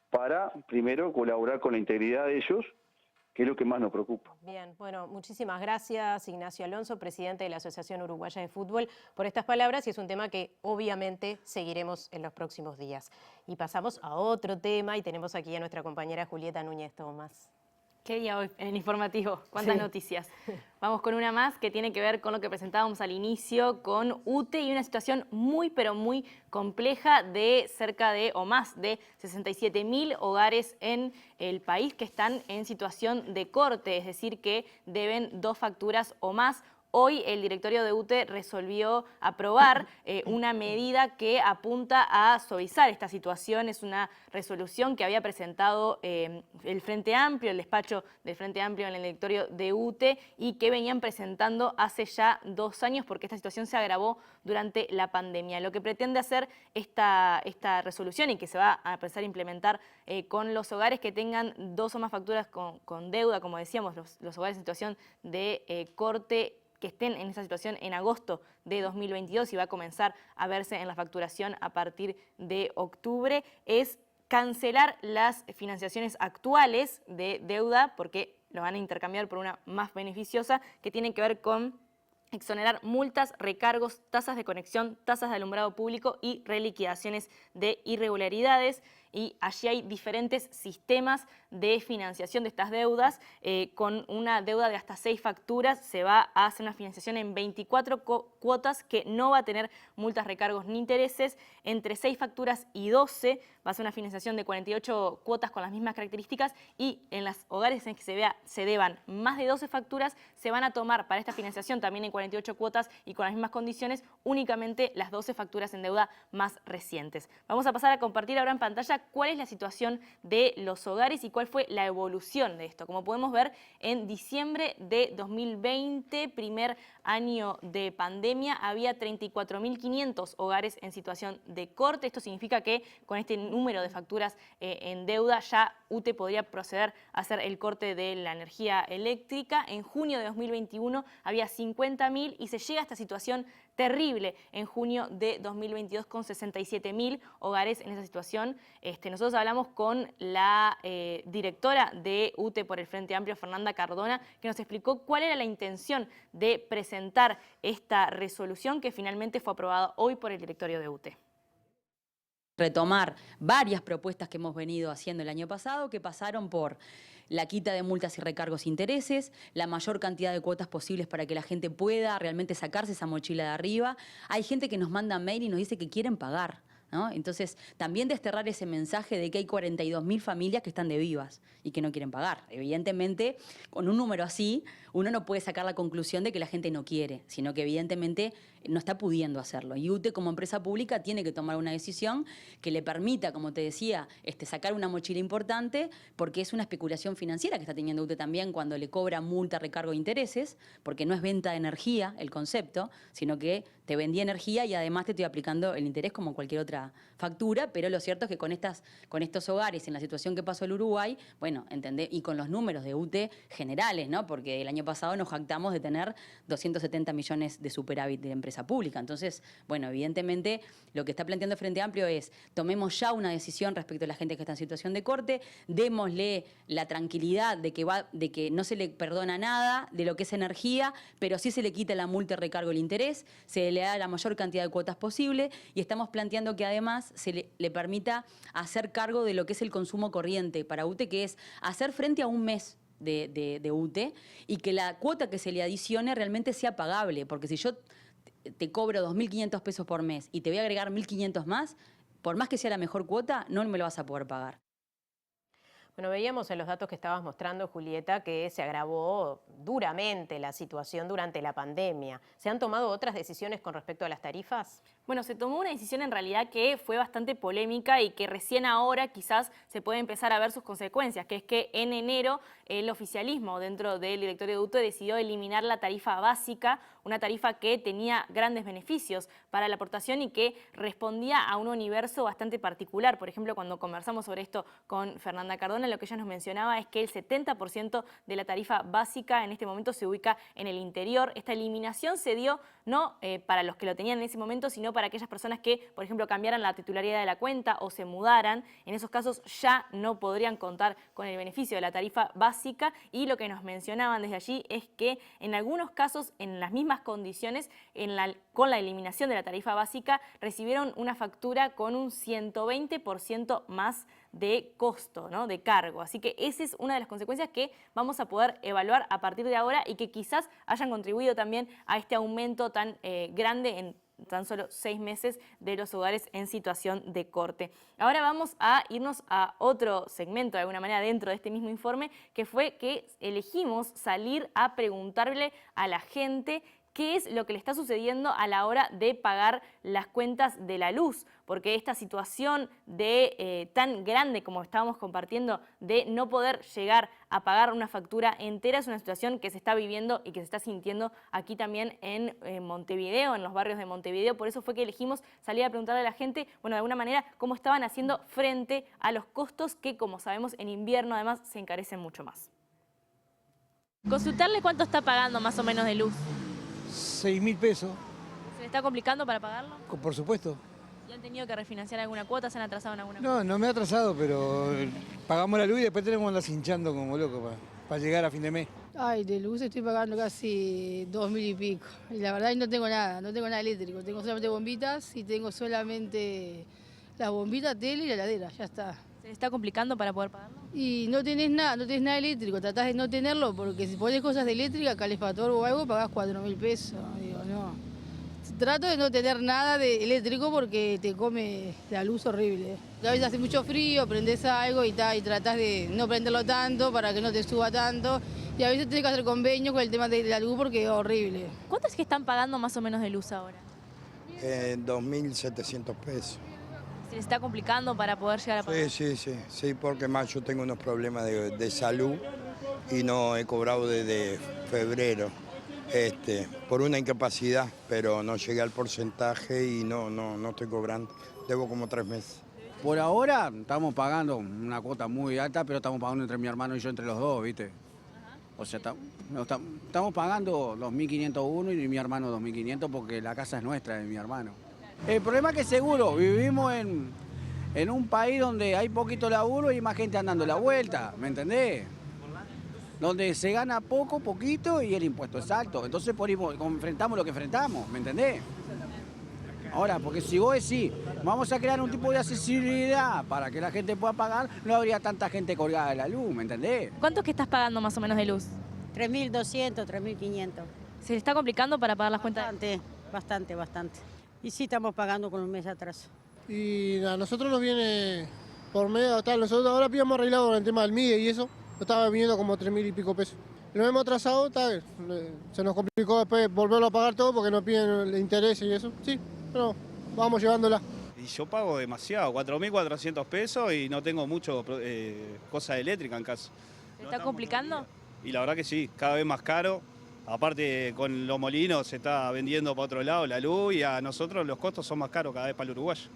para, primero, colaborar con la integridad de ellos, que es lo que más nos preocupa. Bien, bueno, muchísimas gracias Ignacio Alonso, presidente de la Asociación Uruguaya de Fútbol, por estas palabras, y es un tema que obviamente seguiremos en los próximos días. Y pasamos a otro tema y tenemos aquí a nuestra compañera Julieta Núñez Tomás. ¿Qué día hoy en el informativo? ¿Cuántas noticias? Vamos con una más que tiene que ver con lo que presentábamos al inicio con UTE y una situación muy pero muy compleja de cerca de o más de 67.000 hogares en el país que están en situación de corte, es decir, que deben 2 facturas o más. Hoy el directorio de UTE resolvió aprobar una medida que apunta a suavizar esta situación. Es una resolución que había presentado el Frente Amplio, el despacho del Frente Amplio en el directorio de UTE y que venían presentando hace ya 2 años porque esta situación se agravó durante la pandemia. Lo que pretende hacer esta resolución y que se va a empezar a implementar con los hogares que tengan 2 o más facturas con deuda, como decíamos, los hogares en situación de corte que estén en esa situación en agosto de 2022 y va a comenzar a verse en la facturación a partir de octubre, es cancelar las financiaciones actuales de deuda porque lo van a intercambiar por una más beneficiosa que tiene que ver con exonerar multas, recargos, tasas de conexión, tasas de alumbrado público y reliquidaciones de irregularidades. Y allí hay diferentes sistemas de financiación de estas deudas. Con una deuda de hasta 6 facturas se va a hacer una financiación en 24 cuotas que no va a tener multas, recargos ni intereses. Entre 6 facturas y 12 va a ser una financiación de 48 cuotas con las mismas características y en los hogares en que se deban más de 12 facturas se van a tomar para esta financiación también en 48 cuotas y con las mismas condiciones únicamente las 12 facturas en deuda más recientes. Vamos a pasar a compartir ahora en pantalla cuál es la situación de los hogares y cuál fue la evolución de esto. Como podemos ver, en diciembre de 2020, primer año de pandemia, había 34.500 hogares en situación de corte. Esto significa que con este número de facturas en deuda ya UTE podría proceder a hacer el corte de la energía eléctrica. En junio de 2021 había 50.000 y se llega a esta situación terrible en junio de 2022 con 67.000 hogares en esa situación. Nosotros hablamos con la directora de UTE por el Frente Amplio, Fernanda Cardona, que nos explicó cuál era la intención de presentar esta resolución que finalmente fue aprobada hoy por el directorio de UTE. Retomar varias propuestas que hemos venido haciendo el año pasado que pasaron por la quita de multas y recargos e intereses, la mayor cantidad de cuotas posibles para que la gente pueda realmente sacarse esa mochila de arriba. Hay gente que nos manda mail y nos dice que quieren pagar, ¿no? Entonces, también desterrar ese mensaje de que hay 42.000 familias que están de vivas y que no quieren pagar. Evidentemente, con un número así, uno no puede sacar la conclusión de que la gente no quiere, sino que evidentemente no está pudiendo hacerlo. Y UTE como empresa pública tiene que tomar una decisión que le permita, como te decía, sacar una mochila importante, porque es una especulación financiera que está teniendo UTE también cuando le cobra multa, recargo e intereses, porque no es venta de energía el concepto, sino que te vendí energía y además te estoy aplicando el interés como cualquier otra factura, pero lo cierto es que con estos hogares, en la situación que pasó el Uruguay, bueno, entendé, y con los números de UTE generales, ¿no? Porque el año pasado nos jactamos de tener 270 millones de superávit de empresa pública. Entonces, bueno, evidentemente lo que está planteando el Frente Amplio es tomemos ya una decisión respecto a la gente que está en situación de corte, démosle la tranquilidad de que no se le perdona nada de lo que es energía, pero sí se le quita la multa, el recargo, el interés, se le da la mayor cantidad de cuotas posible y estamos planteando que además se le permita hacer cargo de lo que es el consumo corriente para UTE, que es hacer frente a un mes de UTE y que la cuota que se le adicione realmente sea pagable, porque si yo te cobro 2.500 pesos por mes y te voy a agregar 1.500 más, por más que sea la mejor cuota, no me lo vas a poder pagar. Bueno, veíamos en los datos que estabas mostrando, Julieta, que se agravó duramente la situación durante la pandemia. ¿Se han tomado otras decisiones con respecto a las tarifas? Bueno, se tomó una decisión en realidad que fue bastante polémica y que recién ahora quizás se puede empezar a ver sus consecuencias, que es que en enero el oficialismo dentro del directorio de UTE decidió eliminar la tarifa básica, una tarifa que tenía grandes beneficios para la aportación y que respondía a un universo bastante particular. Por ejemplo, cuando conversamos sobre esto con Fernanda Cardona, lo que ella nos mencionaba es que el 70% de la tarifa básica en este momento se ubica en el interior. Esta eliminación se dio no para los que lo tenían en ese momento, sino para aquellas personas que, por ejemplo, cambiaran la titularidad de la cuenta o se mudaran. En esos casos ya no podrían contar con el beneficio de la tarifa básica, y lo que nos mencionaban desde allí es que en algunos casos, en las mismas condiciones, con la eliminación de la tarifa básica, recibieron una factura con un 120% más de costo, ¿no? De cargo. Así que esa es una de las consecuencias que vamos a poder evaluar a partir de ahora y que quizás hayan contribuido también a este aumento tan grande en tan solo 6 meses de los hogares en situación de corte. Ahora vamos a irnos a otro segmento, de alguna manera, dentro de este mismo informe, que fue que elegimos salir a preguntarle a la gente qué es lo que le está sucediendo a la hora de pagar las cuentas de la luz, porque esta situación de tan grande como estábamos compartiendo, de no poder llegar a pagar una factura entera, es una situación que se está viviendo y que se está sintiendo aquí también en Montevideo, en los barrios de Montevideo. Por eso fue que elegimos salir a preguntarle a la gente, bueno, de alguna manera, cómo estaban haciendo frente a los costos que, como sabemos, en invierno además se encarecen mucho más. Consultarle cuánto está pagando más o menos de luz. 6.000 pesos. ¿Se le está complicando para pagarlo? Por supuesto. ¿Y han tenido que refinanciar alguna cuota? ¿Se han atrasado en alguna cuota? No, no me ha atrasado, pero pagamos la luz y después tenemos que andar hinchando como loco para llegar a fin de mes. Ay, de luz estoy pagando casi 2.000 y pico. Y la verdad no tengo nada eléctrico. Tengo solamente bombitas y tengo solamente las bombitas, tele y la heladera, ya está. ¿Se le está complicando para poder pagarlo? Y no tenés nada eléctrico, tratás de no tenerlo porque si pones cosas de eléctrica, calefactor o algo, pagás 4.000 pesos. Digo, no. Trato de no tener nada de eléctrico porque te come la luz horrible. A veces hace mucho frío, prendés algo y tratás de no prenderlo tanto para que no te suba tanto. Y a veces tenés que hacer convenios con el tema de la luz porque es horrible. ¿Cuánto es que están pagando más o menos de luz ahora? 2.700 pesos. ¿Se les está complicando para poder llegar a pagar? Sí, porque más yo tengo unos problemas de salud y no he cobrado desde febrero por una incapacidad, pero no llegué al porcentaje y no estoy cobrando. Debo como 3 meses. Por ahora estamos pagando una cuota muy alta, pero estamos pagando entre mi hermano y yo, entre los dos, ¿viste? O sea, estamos pagando 2.500 uno y mi hermano 2.500 porque la casa es nuestra, de mi hermano. El problema es que seguro vivimos en un país donde hay poquito laburo y hay más gente andando la vuelta, ¿me entendés? Donde se gana poquito y el impuesto es alto. Entonces por ahí enfrentamos lo que enfrentamos, ¿me entendés? Ahora, porque si vos decís, vamos a crear un tipo de accesibilidad para que la gente pueda pagar, no habría tanta gente colgada de la luz, ¿me entendés? ¿Cuánto es que estás pagando más o menos de luz? 3.200, 3.500. ¿Se le está complicando para pagar las cuentas? Bastante. Y sí estamos pagando con un mes atrás. Y a nosotros nos viene por medio tal. Nosotros ahora habíamos arreglado el tema del MIDE y eso. Nos estaba viniendo como 3.000 y pico pesos. Lo hemos atrasado, se nos complicó después volverlo a pagar todo porque nos piden el interés y eso. Sí, pero vamos llevándola. Y yo pago demasiado, 4.400 pesos y no tengo mucho cosa eléctrica en casa. ¿Se está complicando? Y la verdad que sí, cada vez más caro. Aparte con los molinos se está vendiendo para otro lado la luz y a nosotros los costos son más caros cada vez para el uruguayo.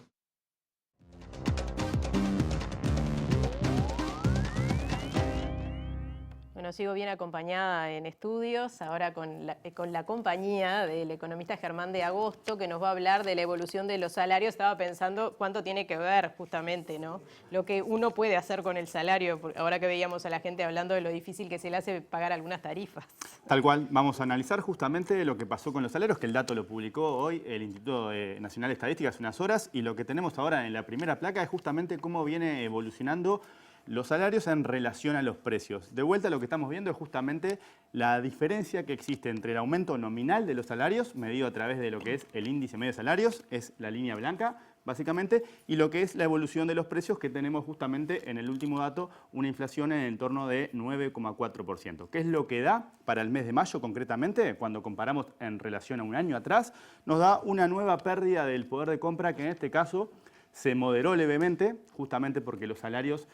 Bueno, sigo bien acompañada en estudios, ahora con la compañía del economista Germán de Agosto, que nos va a hablar de la evolución de los salarios. Estaba pensando cuánto tiene que ver justamente, ¿no? Lo que uno puede hacer con el salario, ahora que veíamos a la gente hablando de lo difícil que se le hace pagar algunas tarifas. Tal cual, vamos a analizar justamente lo que pasó con los salarios, que el dato lo publicó hoy el Instituto Nacional de Estadística hace unas horas, y lo que tenemos ahora en la primera placa es justamente cómo viene evolucionando los salarios en relación a los precios. De vuelta lo que estamos viendo es justamente la diferencia que existe entre el aumento nominal de los salarios, medido a través de lo que es el índice medio de salarios, es la línea blanca, básicamente, y lo que es la evolución de los precios, que tenemos justamente en el último dato una inflación en el entorno de 9,4%. ¿Qué es lo que da para el mes de mayo concretamente? Cuando comparamos en relación a un año atrás, nos da una nueva pérdida del poder de compra que en este caso se moderó levemente, justamente porque los salarios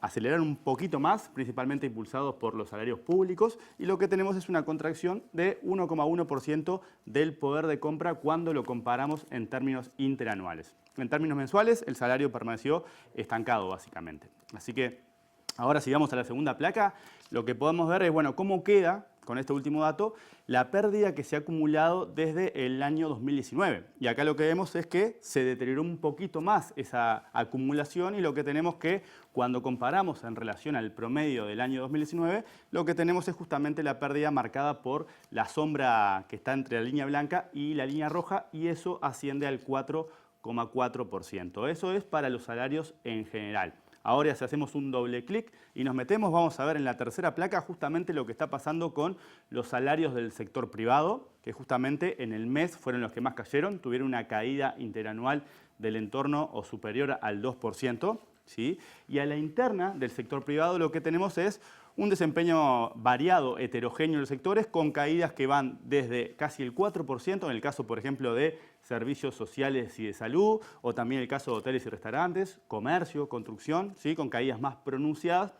aceleraron un poquito más, principalmente impulsados por los salarios públicos, y lo que tenemos es una contracción de 1,1% del poder de compra cuando lo comparamos en términos interanuales. En términos mensuales, el salario permaneció estancado, básicamente. Así que ahora, si vamos a la segunda placa, lo que podemos ver es, bueno, cómo queda, con este último dato, la pérdida que se ha acumulado desde el año 2019. Y acá lo que vemos es que se deterioró un poquito más esa acumulación, y lo que tenemos que, cuando comparamos en relación al promedio del año 2019, lo que tenemos es justamente la pérdida marcada por la sombra que está entre la línea blanca y la línea roja, y eso asciende al 4,4%. Eso es para los salarios en general. Ahora, si hacemos un doble clic y nos metemos, vamos a ver en la tercera placa justamente lo que está pasando con los salarios del sector privado, que justamente en el mes fueron los que más cayeron, tuvieron una caída interanual del entorno o superior al 2%. ¿Sí? Y a la interna del sector privado lo que tenemos es un desempeño variado, heterogéneo en los sectores, con caídas que van desde casi el 4%, en el caso, por ejemplo, de servicios sociales y de salud, o también el caso de hoteles y restaurantes, comercio, construcción, ¿sí? Con caídas más pronunciadas.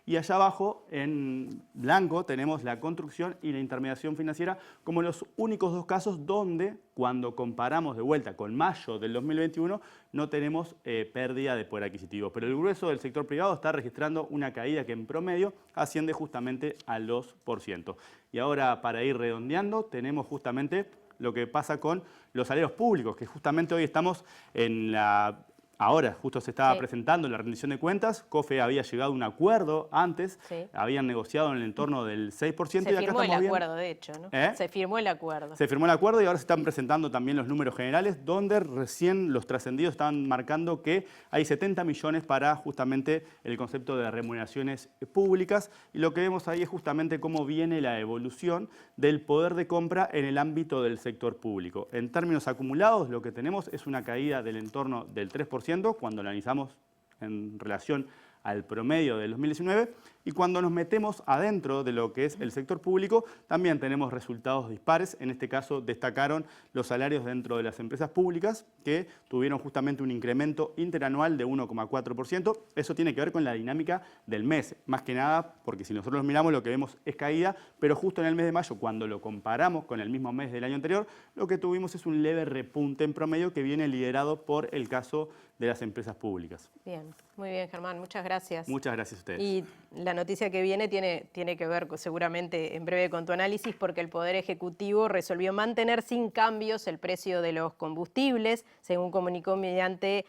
Y allá abajo, en blanco, tenemos la construcción y la intermediación financiera como los únicos dos casos donde, cuando comparamos de vuelta con mayo del 2021, no tenemos pérdida de poder adquisitivo. Pero el grueso del sector privado está registrando una caída que en promedio asciende justamente al 2%. Y ahora, para ir redondeando, tenemos justamente lo que pasa con los salarios públicos, que justamente hoy estamos en la... Ahora, justo se estaba presentando la rendición de cuentas. COFE había llegado a un acuerdo antes, habían negociado en el entorno del 6%. Se y acá firmó el estamos acuerdo, de hecho, ¿no? Se firmó el acuerdo. Se firmó el acuerdo y ahora se están presentando también los números generales, donde recién los trascendidos estaban marcando que hay 70 millones para justamente el concepto de remuneraciones públicas. Y lo que vemos ahí es justamente cómo viene la evolución del poder de compra en el ámbito del sector público. En términos acumulados, lo que tenemos es una caída del entorno del 3%, cuando lo analizamos en relación al promedio del 2019, y cuando nos metemos adentro de lo que es el sector público, también tenemos resultados dispares. En este caso destacaron los salarios dentro de las empresas públicas, que tuvieron justamente un incremento interanual de 1,4%. Eso tiene que ver con la dinámica del mes, más que nada porque si nosotros miramos lo que vemos es caída, pero justo en el mes de mayo, cuando lo comparamos con el mismo mes del año anterior, lo que tuvimos es un leve repunte en promedio que viene liderado por el caso de las empresas públicas. Bien, muy bien, Germán, muchas gracias. Muchas gracias a ustedes. Y la noticia que viene tiene que ver seguramente en breve con tu análisis, porque el Poder Ejecutivo resolvió mantener sin cambios el precio de los combustibles, según comunicó mediante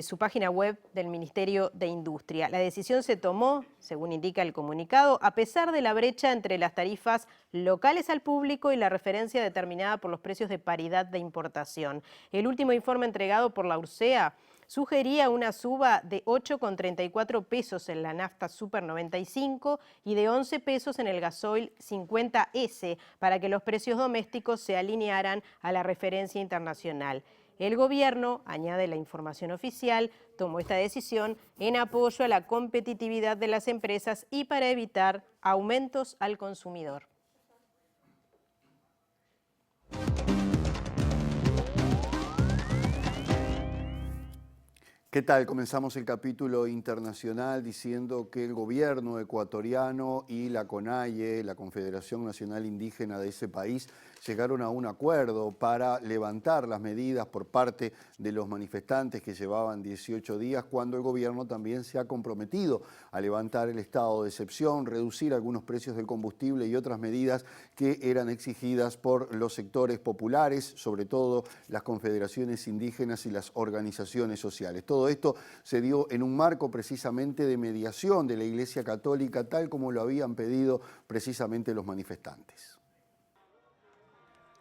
su página web del Ministerio de Industria. La decisión se tomó, según indica el comunicado, a pesar de la brecha entre las tarifas locales al público y la referencia determinada por los precios de paridad de importación. El último informe entregado por la URSEA sugería una suba de 8,34 pesos en la nafta Super 95 y de 11 pesos en el gasoil 50S para que los precios domésticos se alinearan a la referencia internacional. El gobierno, añade la información oficial, tomó esta decisión en apoyo a la competitividad de las empresas y para evitar aumentos al consumidor. ¿Qué tal? Comenzamos el capítulo internacional diciendo que el gobierno ecuatoriano y la CONAIE, la Confederación Nacional Indígena de ese país, llegaron a un acuerdo para levantar las medidas por parte de los manifestantes que llevaban 18 días, cuando el gobierno también se ha comprometido a levantar el estado de excepción, reducir algunos precios del combustible y otras medidas que eran exigidas por los sectores populares, sobre todo las confederaciones indígenas y las organizaciones sociales. Todo esto se dio en un marco precisamente de mediación de la Iglesia Católica, tal como lo habían pedido precisamente los manifestantes.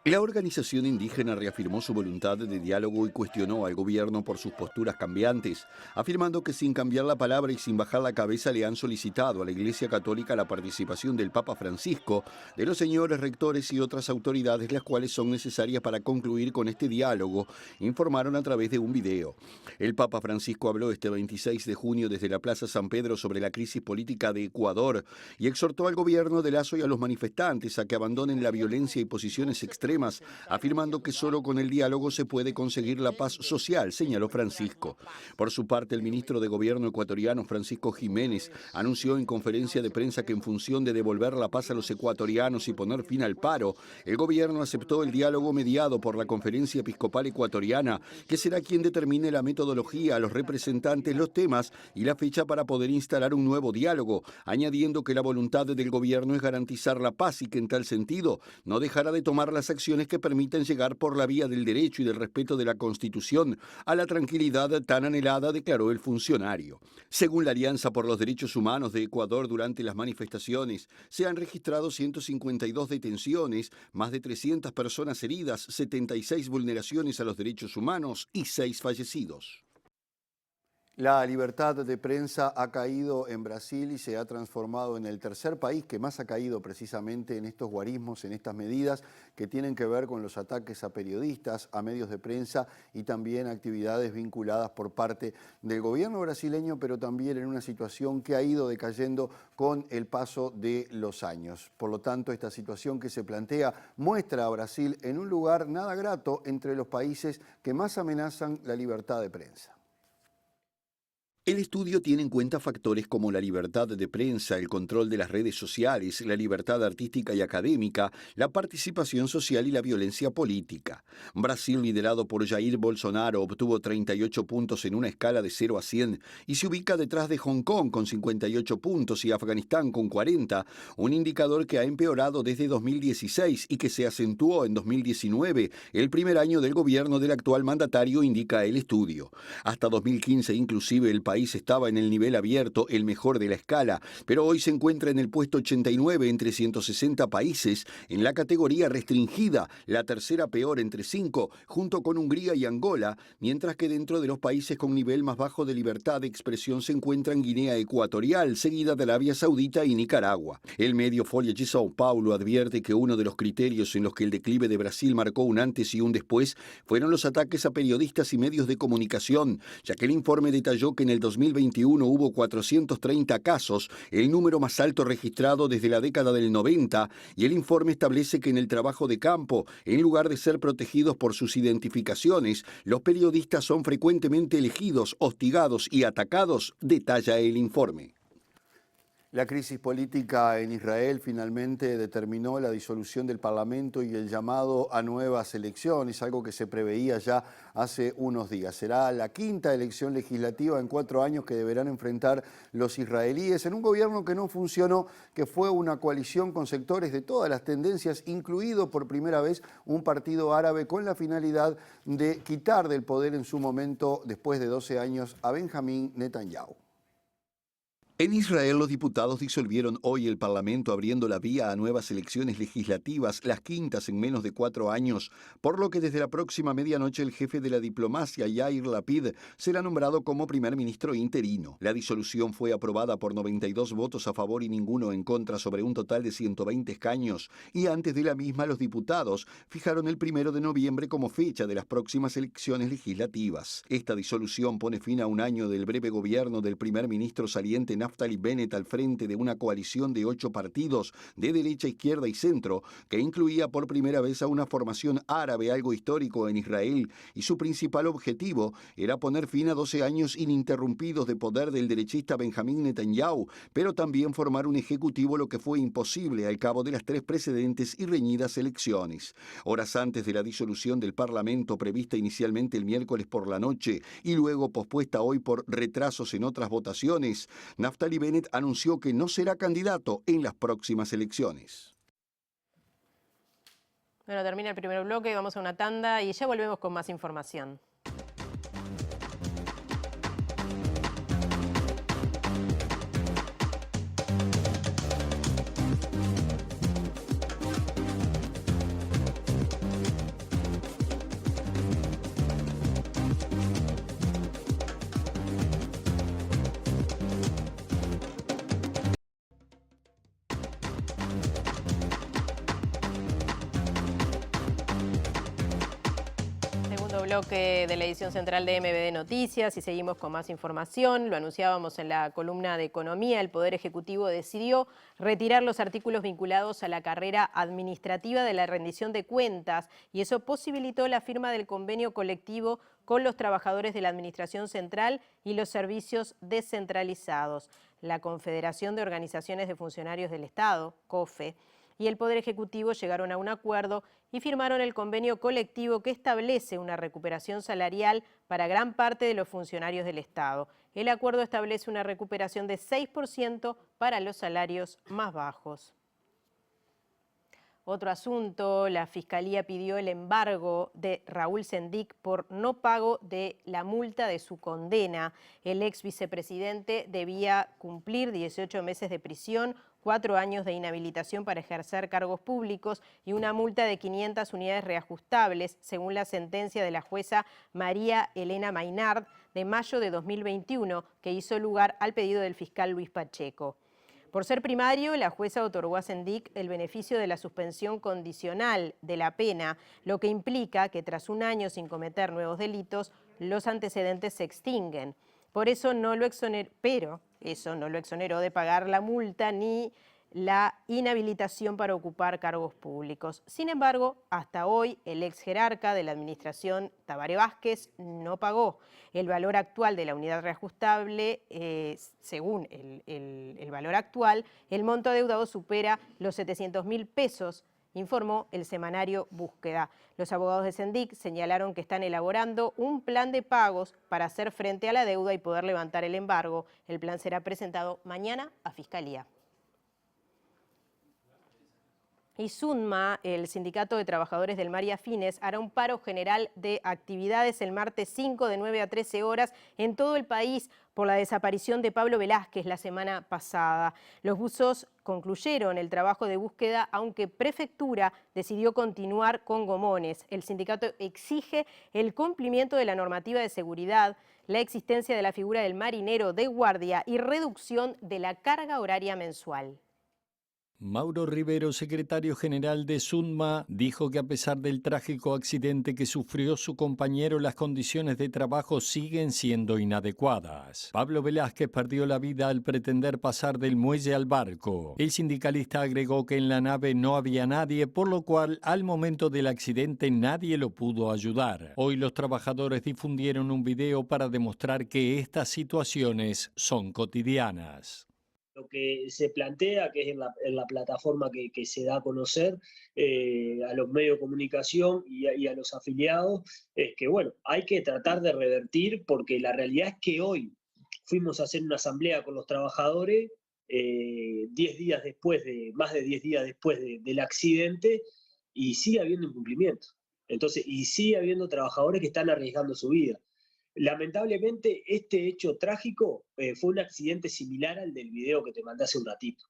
La organización indígena reafirmó su voluntad de diálogo y cuestionó al gobierno por sus posturas cambiantes, afirmando que sin cambiar la palabra y sin bajar la cabeza le han solicitado a la Iglesia Católica la participación del Papa Francisco, de los señores rectores y otras autoridades, las cuales son necesarias para concluir con este diálogo, informaron a través de un video. El Papa Francisco habló este 26 de junio desde la Plaza San Pedro sobre la crisis política de Ecuador y exhortó al gobierno de Lasso y a los manifestantes a que abandonen la violencia y posiciones extremas, afirmando que solo con el diálogo se puede conseguir la paz social, señaló Francisco. Por su parte, el ministro de Gobierno ecuatoriano, Francisco Jiménez, anunció en conferencia de prensa que en función de devolver la paz a los ecuatorianos y poner fin al paro, el gobierno aceptó el diálogo mediado por la Conferencia Episcopal Ecuatoriana, que será quien determine la metodología, a los representantes, los temas y la fecha para poder instalar un nuevo diálogo, añadiendo que la voluntad del gobierno es garantizar la paz y que en tal sentido no dejará de tomar las acciones que permitan llegar por la vía del derecho y del respeto de la Constitución a la tranquilidad tan anhelada, declaró el funcionario. Según la Alianza por los Derechos Humanos de Ecuador, durante las manifestaciones se han registrado 152 detenciones, más de 300 personas heridas, 76 vulneraciones a los derechos humanos y 6 fallecidos. La libertad de prensa ha caído en Brasil y se ha transformado en el tercer país que más ha caído precisamente en estos guarismos, en estas medidas que tienen que ver con los ataques a periodistas, a medios de prensa y también actividades vinculadas por parte del gobierno brasileño, pero también en una situación que ha ido decayendo con el paso de los años. Por lo tanto, esta situación que se plantea muestra a Brasil en un lugar nada grato entre los países que más amenazan la libertad de prensa. El estudio tiene en cuenta factores como la libertad de prensa, el control de las redes sociales, la libertad artística y académica, la participación social y la violencia política. Brasil, liderado por Jair Bolsonaro, obtuvo 38 puntos en una escala de 0 a 100 y se ubica detrás de Hong Kong con 58 puntos y Afganistán con 40, un indicador que ha empeorado desde 2016 y que se acentuó en 2019, el primer año del gobierno del actual mandatario, indica el estudio. Hasta 2015, inclusive, el país estaba en el nivel abierto, el mejor de la escala, pero hoy se encuentra en el puesto 89 entre 160 países, en la categoría restringida, la tercera peor entre 5, junto con Hungría y Angola, mientras que dentro de los países con nivel más bajo de libertad de expresión se encuentran Guinea Ecuatorial, seguida de Arabia Saudita y Nicaragua. El medio Folha de São Paulo advierte que uno de los criterios en los que el declive de Brasil marcó un antes y un después fueron los ataques a periodistas y medios de comunicación, ya que el informe detalló que en el 2021 hubo 430 casos, el número más alto registrado desde la década del 90, y el informe establece que en el trabajo de campo, en lugar de ser protegidos por sus identificaciones, los periodistas son frecuentemente elegidos, hostigados y atacados, detalla el informe. La crisis política en Israel finalmente determinó la disolución del Parlamento y el llamado a nuevas elecciones, algo que se preveía ya hace unos días. Será la quinta elección legislativa en 4 años que deberán enfrentar los israelíes en un gobierno que no funcionó, que fue una coalición con sectores de todas las tendencias, incluido por primera vez un partido árabe con la finalidad de quitar del poder en su momento, después de 12 años, a Benjamín Netanyahu. En Israel, los diputados disolvieron hoy el Parlamento, abriendo la vía a nuevas elecciones legislativas, las quintas en menos de 4 años, por lo que desde la próxima medianoche el jefe de la diplomacia, Yair Lapid, será nombrado como primer ministro interino. La disolución fue aprobada por 92 votos a favor y ninguno en contra sobre un total de 120 escaños, y antes de la misma los diputados fijaron el 1 de noviembre como fecha de las próximas elecciones legislativas. Esta disolución pone fin a un año del breve gobierno del primer ministro saliente Naftali Bennett al frente de una coalición de 8 partidos de derecha, izquierda y centro, que incluía por primera vez a una formación árabe, algo histórico en Israel, y su principal objetivo era poner fin a 12 años ininterrumpidos de poder del derechista Benjamín Netanyahu, pero también formar un ejecutivo, lo que fue imposible al cabo de las 3 precedentes y reñidas elecciones. Horas antes de la disolución del Parlamento, prevista inicialmente el miércoles por la noche y luego pospuesta hoy por retrasos en otras votaciones, Naftali Bennett anunció que no será candidato en las próximas elecciones. Bueno, termina el primer bloque, vamos a una tanda y ya volvemos con más información. bloque de la edición central de MBD Noticias y seguimos con más información. Lo anunciábamos en la columna de Economía. El Poder Ejecutivo decidió retirar los artículos vinculados a la carrera administrativa de la rendición de cuentas y eso posibilitó la firma del convenio colectivo con los trabajadores de la Administración Central y los servicios descentralizados. La Confederación de Organizaciones de Funcionarios del Estado, COFE, y el Poder Ejecutivo llegaron a un acuerdo y firmaron el convenio colectivo que establece una recuperación salarial para gran parte de los funcionarios del Estado. El acuerdo establece una recuperación de 6% para los salarios más bajos. Otro asunto, la Fiscalía pidió el embargo de Raúl Sendic por no pago de la multa de su condena. El ex vicepresidente debía cumplir 18 meses de prisión, 4 años de inhabilitación para ejercer cargos públicos y una multa de 500 unidades reajustables, según la sentencia de la jueza María Elena Maynard de mayo de 2021, que hizo lugar al pedido del fiscal Luis Pacheco. Por ser primario, la jueza otorgó a Sendic el beneficio de la suspensión condicional de la pena, lo que implica que tras un año sin cometer nuevos delitos, los antecedentes se extinguen. Por eso pero eso no lo exoneró de pagar la multa ni la inhabilitación para ocupar cargos públicos. Sin embargo, hasta hoy el ex jerarca de la administración, Tabaré Vázquez, no pagó. El valor actual de la unidad reajustable, según el valor actual, el monto adeudado supera los 700.000 pesos, informó el semanario Búsqueda. Los abogados de Sendic señalaron que están elaborando un plan de pagos para hacer frente a la deuda y poder levantar el embargo. El plan será presentado mañana a Fiscalía. Y SUNMA, el Sindicato de Trabajadores del Mar y Afines, hará un paro general de actividades el martes 5 de 9 a 13 horas en todo el país por la desaparición de Pablo Velázquez la semana pasada. Los buzos concluyeron el trabajo de búsqueda, aunque Prefectura decidió continuar con gomones. El sindicato exige el cumplimiento de la normativa de seguridad, la existencia de la figura del marinero de guardia y reducción de la carga horaria mensual. Mauro Rivero, secretario general de SUNMA, dijo que a pesar del trágico accidente que sufrió su compañero, las condiciones de trabajo siguen siendo inadecuadas. Pablo Velázquez perdió la vida al pretender pasar del muelle al barco. El sindicalista agregó que en la nave no había nadie, por lo cual al momento del accidente nadie lo pudo ayudar. Hoy los trabajadores difundieron un video para demostrar que estas situaciones son cotidianas. Lo que se plantea, que es en la plataforma que se da a conocer a los medios de comunicación y a los afiliados, es que bueno, hay que tratar de revertir, porque la realidad es que hoy fuimos a hacer una asamblea con los trabajadores 10 días después más de 10 días después del accidente, y sigue habiendo incumplimiento. Entonces, y sigue habiendo trabajadores que están arriesgando su vida. Lamentablemente, este hecho trágico fue un accidente similar al del video que te mandé hace un ratito.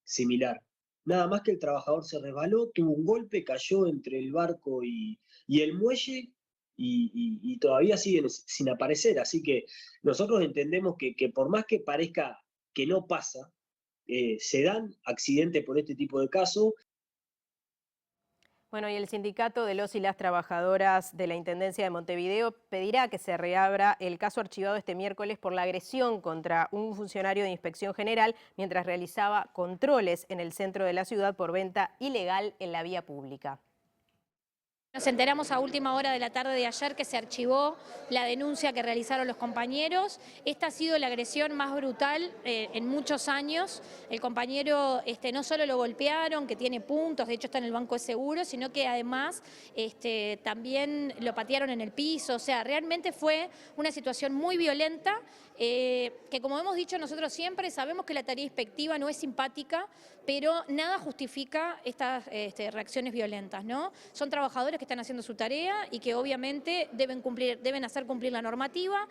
Similar. Nada más que el trabajador se resbaló, tuvo un golpe, cayó entre el barco y el muelle y todavía siguen sin aparecer. Así que nosotros entendemos que por más que parezca que no pasa, se dan accidentes por este tipo de casos. Bueno, y el sindicato de los y las trabajadoras de la Intendencia de Montevideo pedirá que se reabra el caso archivado este miércoles por la agresión contra un funcionario de Inspección General mientras realizaba controles en el centro de la ciudad por venta ilegal en la vía pública. Nos enteramos a última hora de la tarde de ayer que se archivó la denuncia que realizaron los compañeros. Esta ha sido la agresión más brutal en muchos años. El compañero no solo lo golpearon, que tiene puntos, de hecho está en el banco de seguros, sino que además también lo patearon en el piso. O sea, realmente fue una situación muy violenta que, como hemos dicho nosotros siempre, sabemos que la tarea inspectiva no es simpática, pero nada justifica estas reacciones violentas, ¿no? Son trabajadores que están haciendo su tarea y que obviamente deben hacer cumplir la normativa.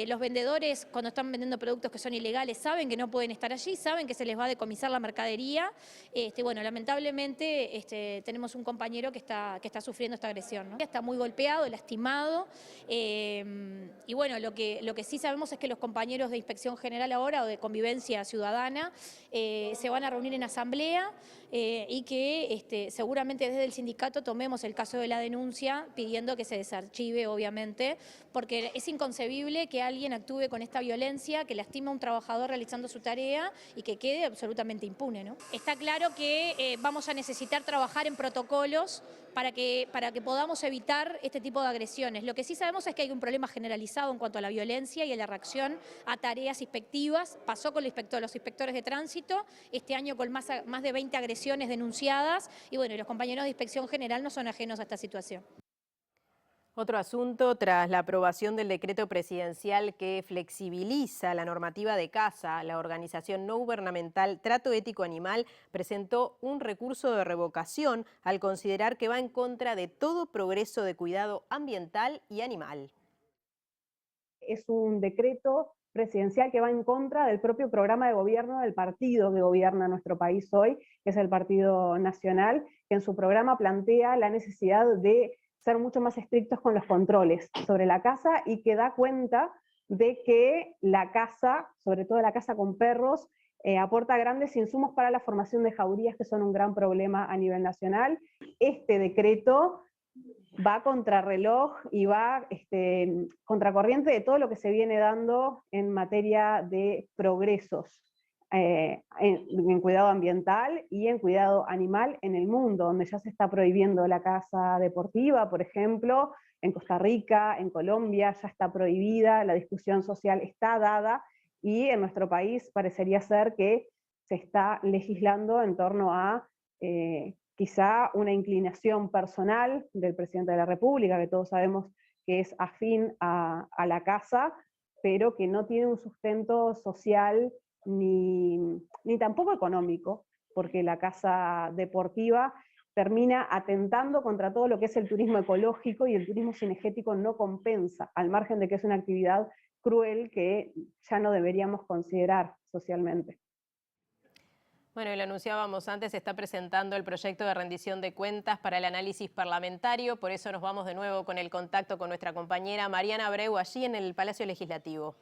Los vendedores, cuando están vendiendo productos que son ilegales, saben que no pueden estar allí, saben que se les va a decomisar la mercadería. Bueno, lamentablemente tenemos un compañero que está sufriendo esta agresión, ¿no? Está muy golpeado, lastimado. Y bueno, lo que sí sabemos es que los compañeros de Inspección General ahora, o de Convivencia Ciudadana, se van a reunir en asamblea y que seguramente desde el sindicato tomemos el caso de la denuncia pidiendo que se desarchive, obviamente, porque es inconcebible que alguien actúe con esta violencia, que lastima a un trabajador realizando su tarea y que quede absolutamente impune, ¿no? Está claro que vamos a necesitar trabajar en protocolos para que podamos evitar este tipo de agresiones. Lo que sí sabemos es que hay un problema generalizado en cuanto a la violencia y a la reacción a tareas inspectivas. Pasó con los inspectores de tránsito, este año con más de 20 agresiones denunciadas, y bueno, los compañeros de Inspección General no son ajenos a esta situación. Otro asunto, tras la aprobación del decreto presidencial que flexibiliza la normativa de caza, la organización no gubernamental Trato Ético Animal presentó un recurso de revocación al considerar que va en contra de todo progreso de cuidado ambiental y animal. Es un decreto presidencial que va en contra del propio programa de gobierno del partido que gobierna nuestro país hoy, que es el Partido Nacional, que en su programa plantea la necesidad de ser mucho más estrictos con los controles sobre la caza y que da cuenta de que la caza, sobre todo la caza con perros, aporta grandes insumos para la formación de jaurías que son un gran problema a nivel nacional. Este decreto va contrarreloj y va contracorriente de todo lo que se viene dando en materia de progresos en cuidado ambiental y en cuidado animal en el mundo, donde ya se está prohibiendo la caza deportiva, por ejemplo, en Costa Rica, en Colombia ya está prohibida, la discusión social está dada, y en nuestro país parecería ser que se está legislando en torno a quizá una inclinación personal del presidente de la República, que todos sabemos que es afín a la caza, pero que no tiene un sustento social ni tampoco económico, porque la caza deportiva termina atentando contra todo lo que es el turismo ecológico, y el turismo cinegético no compensa, al margen de que es una actividad cruel que ya no deberíamos considerar socialmente. Bueno, y lo anunciábamos antes, se está presentando el proyecto de rendición de cuentas para el análisis parlamentario, por eso nos vamos de nuevo con el contacto con nuestra compañera Mariana Abreu allí en el Palacio Legislativo.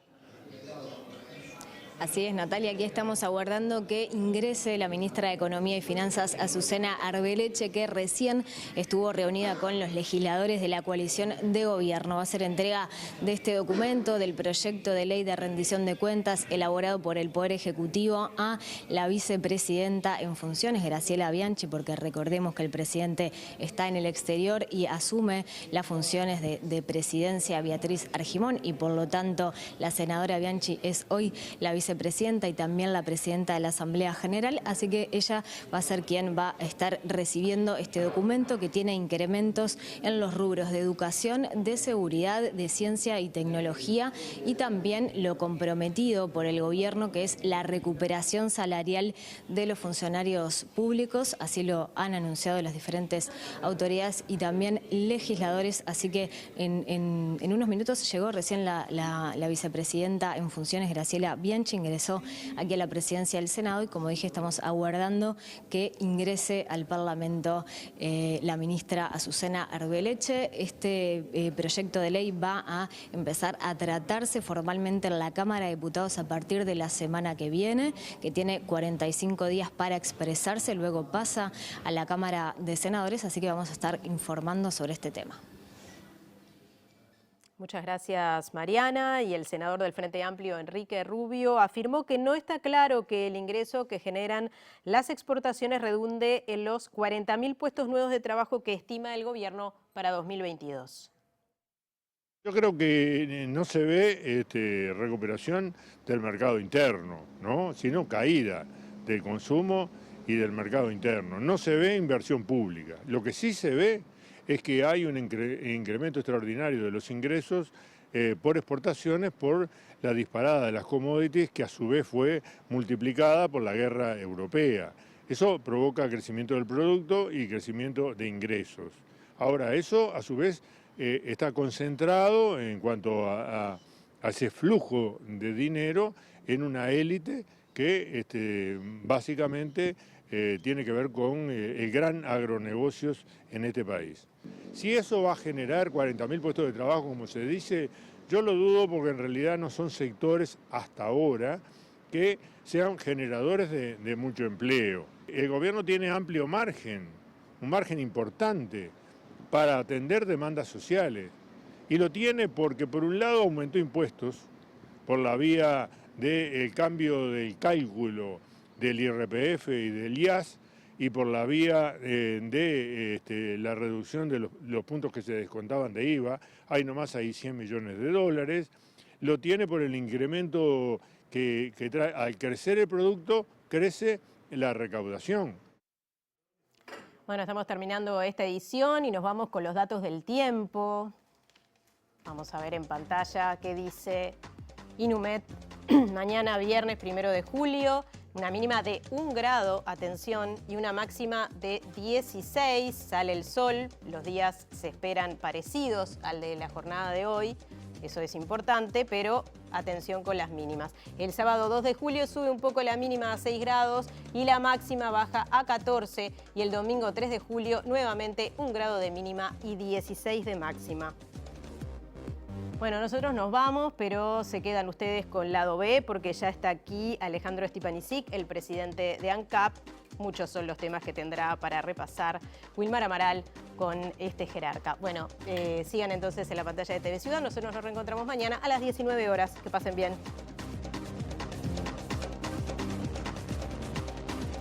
Así es, Natalia, aquí estamos aguardando que ingrese la ministra de Economía y Finanzas, Azucena Arbeleche, que recién estuvo reunida con los legisladores de la coalición de gobierno. Va a ser entrega de este documento, del proyecto de ley de rendición de cuentas elaborado por el Poder Ejecutivo, a la vicepresidenta en funciones, Graciela Bianchi, porque recordemos que el presidente está en el exterior y asume las funciones de presidencia Beatriz Argimón, y por lo tanto la senadora Bianchi es hoy la vicepresidenta y también la presidenta de la Asamblea General, así que ella va a ser quien va a estar recibiendo este documento, que tiene incrementos en los rubros de educación, de seguridad, de ciencia y tecnología, y también lo comprometido por el gobierno, que es la recuperación salarial de los funcionarios públicos. Así lo han anunciado las diferentes autoridades y también legisladores, así que en unos minutos llegó recién la vicepresidenta en funciones, Graciela Bianchi, ingresó aquí a la presidencia del Senado, y como dije, estamos aguardando que ingrese al Parlamento la ministra Azucena Arbeleche. Este proyecto de ley va a empezar a tratarse formalmente en la Cámara de Diputados a partir de la semana que viene, que tiene 45 días para expresarse, luego pasa a la Cámara de Senadores, así que vamos a estar informando sobre este tema. Muchas gracias, Mariana. Y el senador del Frente Amplio, Enrique Rubio, afirmó que no está claro que el ingreso que generan las exportaciones redunde en los 40.000 puestos nuevos de trabajo que estima el gobierno para 2022. Yo creo que no se ve recuperación del mercado interno, ¿no? Sino caída del consumo y del mercado interno. No se ve inversión pública. Lo que sí se ve es que hay un incremento extraordinario de los ingresos por exportaciones, por la disparada de las commodities, que a su vez fue multiplicada por la guerra europea. Eso provoca crecimiento del producto y crecimiento de ingresos. Ahora, eso a su vez está concentrado en cuanto a ese flujo de dinero en una élite que básicamente tiene que ver con el gran agronegocios en este país. Si eso va a generar 40.000 puestos de trabajo, como se dice, yo lo dudo, porque en realidad no son sectores hasta ahora que sean generadores de mucho empleo. El gobierno tiene amplio margen, un margen importante para atender demandas sociales. Y lo tiene porque, por un lado, aumentó impuestos por la vía del cambio del cálculo del IRPF y del IAS, y por la vía de la reducción de los puntos que se descontaban de IVA. Hay nomás ahí 100 millones de dólares. Lo tiene por el incremento que trae. Al crecer el producto, crece la recaudación. Bueno, estamos terminando esta edición y nos vamos con los datos del tiempo. Vamos a ver en pantalla qué dice Inumet. Mañana viernes 1 de julio, una mínima de 1 grado, atención, y una máxima de 16. Sale el sol, los días se esperan parecidos al de la jornada de hoy. Eso es importante, pero atención con las mínimas. El sábado 2 de julio sube un poco la mínima a 6 grados y la máxima baja a 14. Y el domingo 3 de julio nuevamente 1 grado de mínima y 16 de máxima. Bueno, nosotros nos vamos, pero se quedan ustedes con Lado B porque ya está aquí Alejandro Stipanisic, el presidente de ANCAP. Muchos son los temas que tendrá para repasar Wilmar Amaral con este jerarca. Bueno, sigan entonces en la pantalla de TV Ciudad. Nosotros nos reencontramos mañana a las 19 horas. Que pasen bien.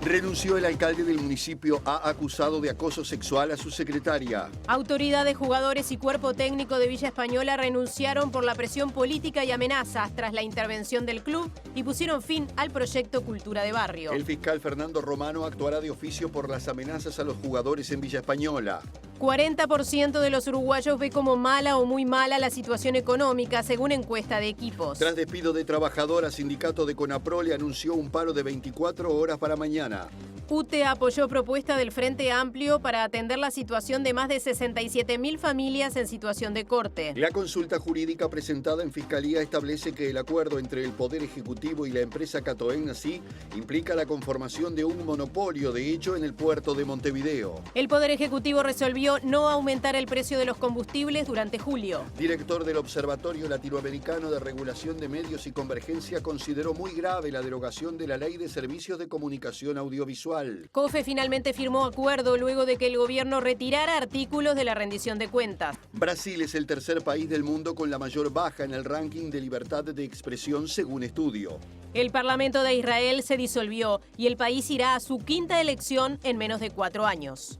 Renunció el alcalde del municipio A acusado de acoso sexual a su secretaria. Autoridades, jugadores y cuerpo técnico de Villa Española renunciaron por la presión política y amenazas tras la intervención del club y pusieron fin al proyecto Cultura de Barrio. El fiscal Fernando Romano actuará de oficio por las amenazas a los jugadores en Villa Española. 40% de los uruguayos ve como mala o muy mala la situación económica, según encuesta de Equipos. Tras despido de trabajadoras, sindicato de Conaprole anunció un paro de 24 horas para mañana. UTE apoyó propuesta del Frente Amplio para atender la situación de más de 67.000 familias en situación de corte. La consulta jurídica presentada en Fiscalía establece que el acuerdo entre el Poder Ejecutivo y la empresa Catoen-Nací implica la conformación de un monopolio, de hecho, en el puerto de Montevideo. El Poder Ejecutivo resolvió no aumentar el precio de los combustibles durante julio. Director del Observatorio Latinoamericano de Regulación de Medios y Convergencia consideró muy grave la derogación de la Ley de Servicios de Comunicación Audiovisual. COFE finalmente firmó acuerdo luego de que el gobierno retirara artículos de la rendición de cuentas. Brasil es el tercer país del mundo con la mayor baja en el ranking de libertad de expresión según estudio. El Parlamento de Israel se disolvió y el país irá a su 5ª elección en menos de 4 años.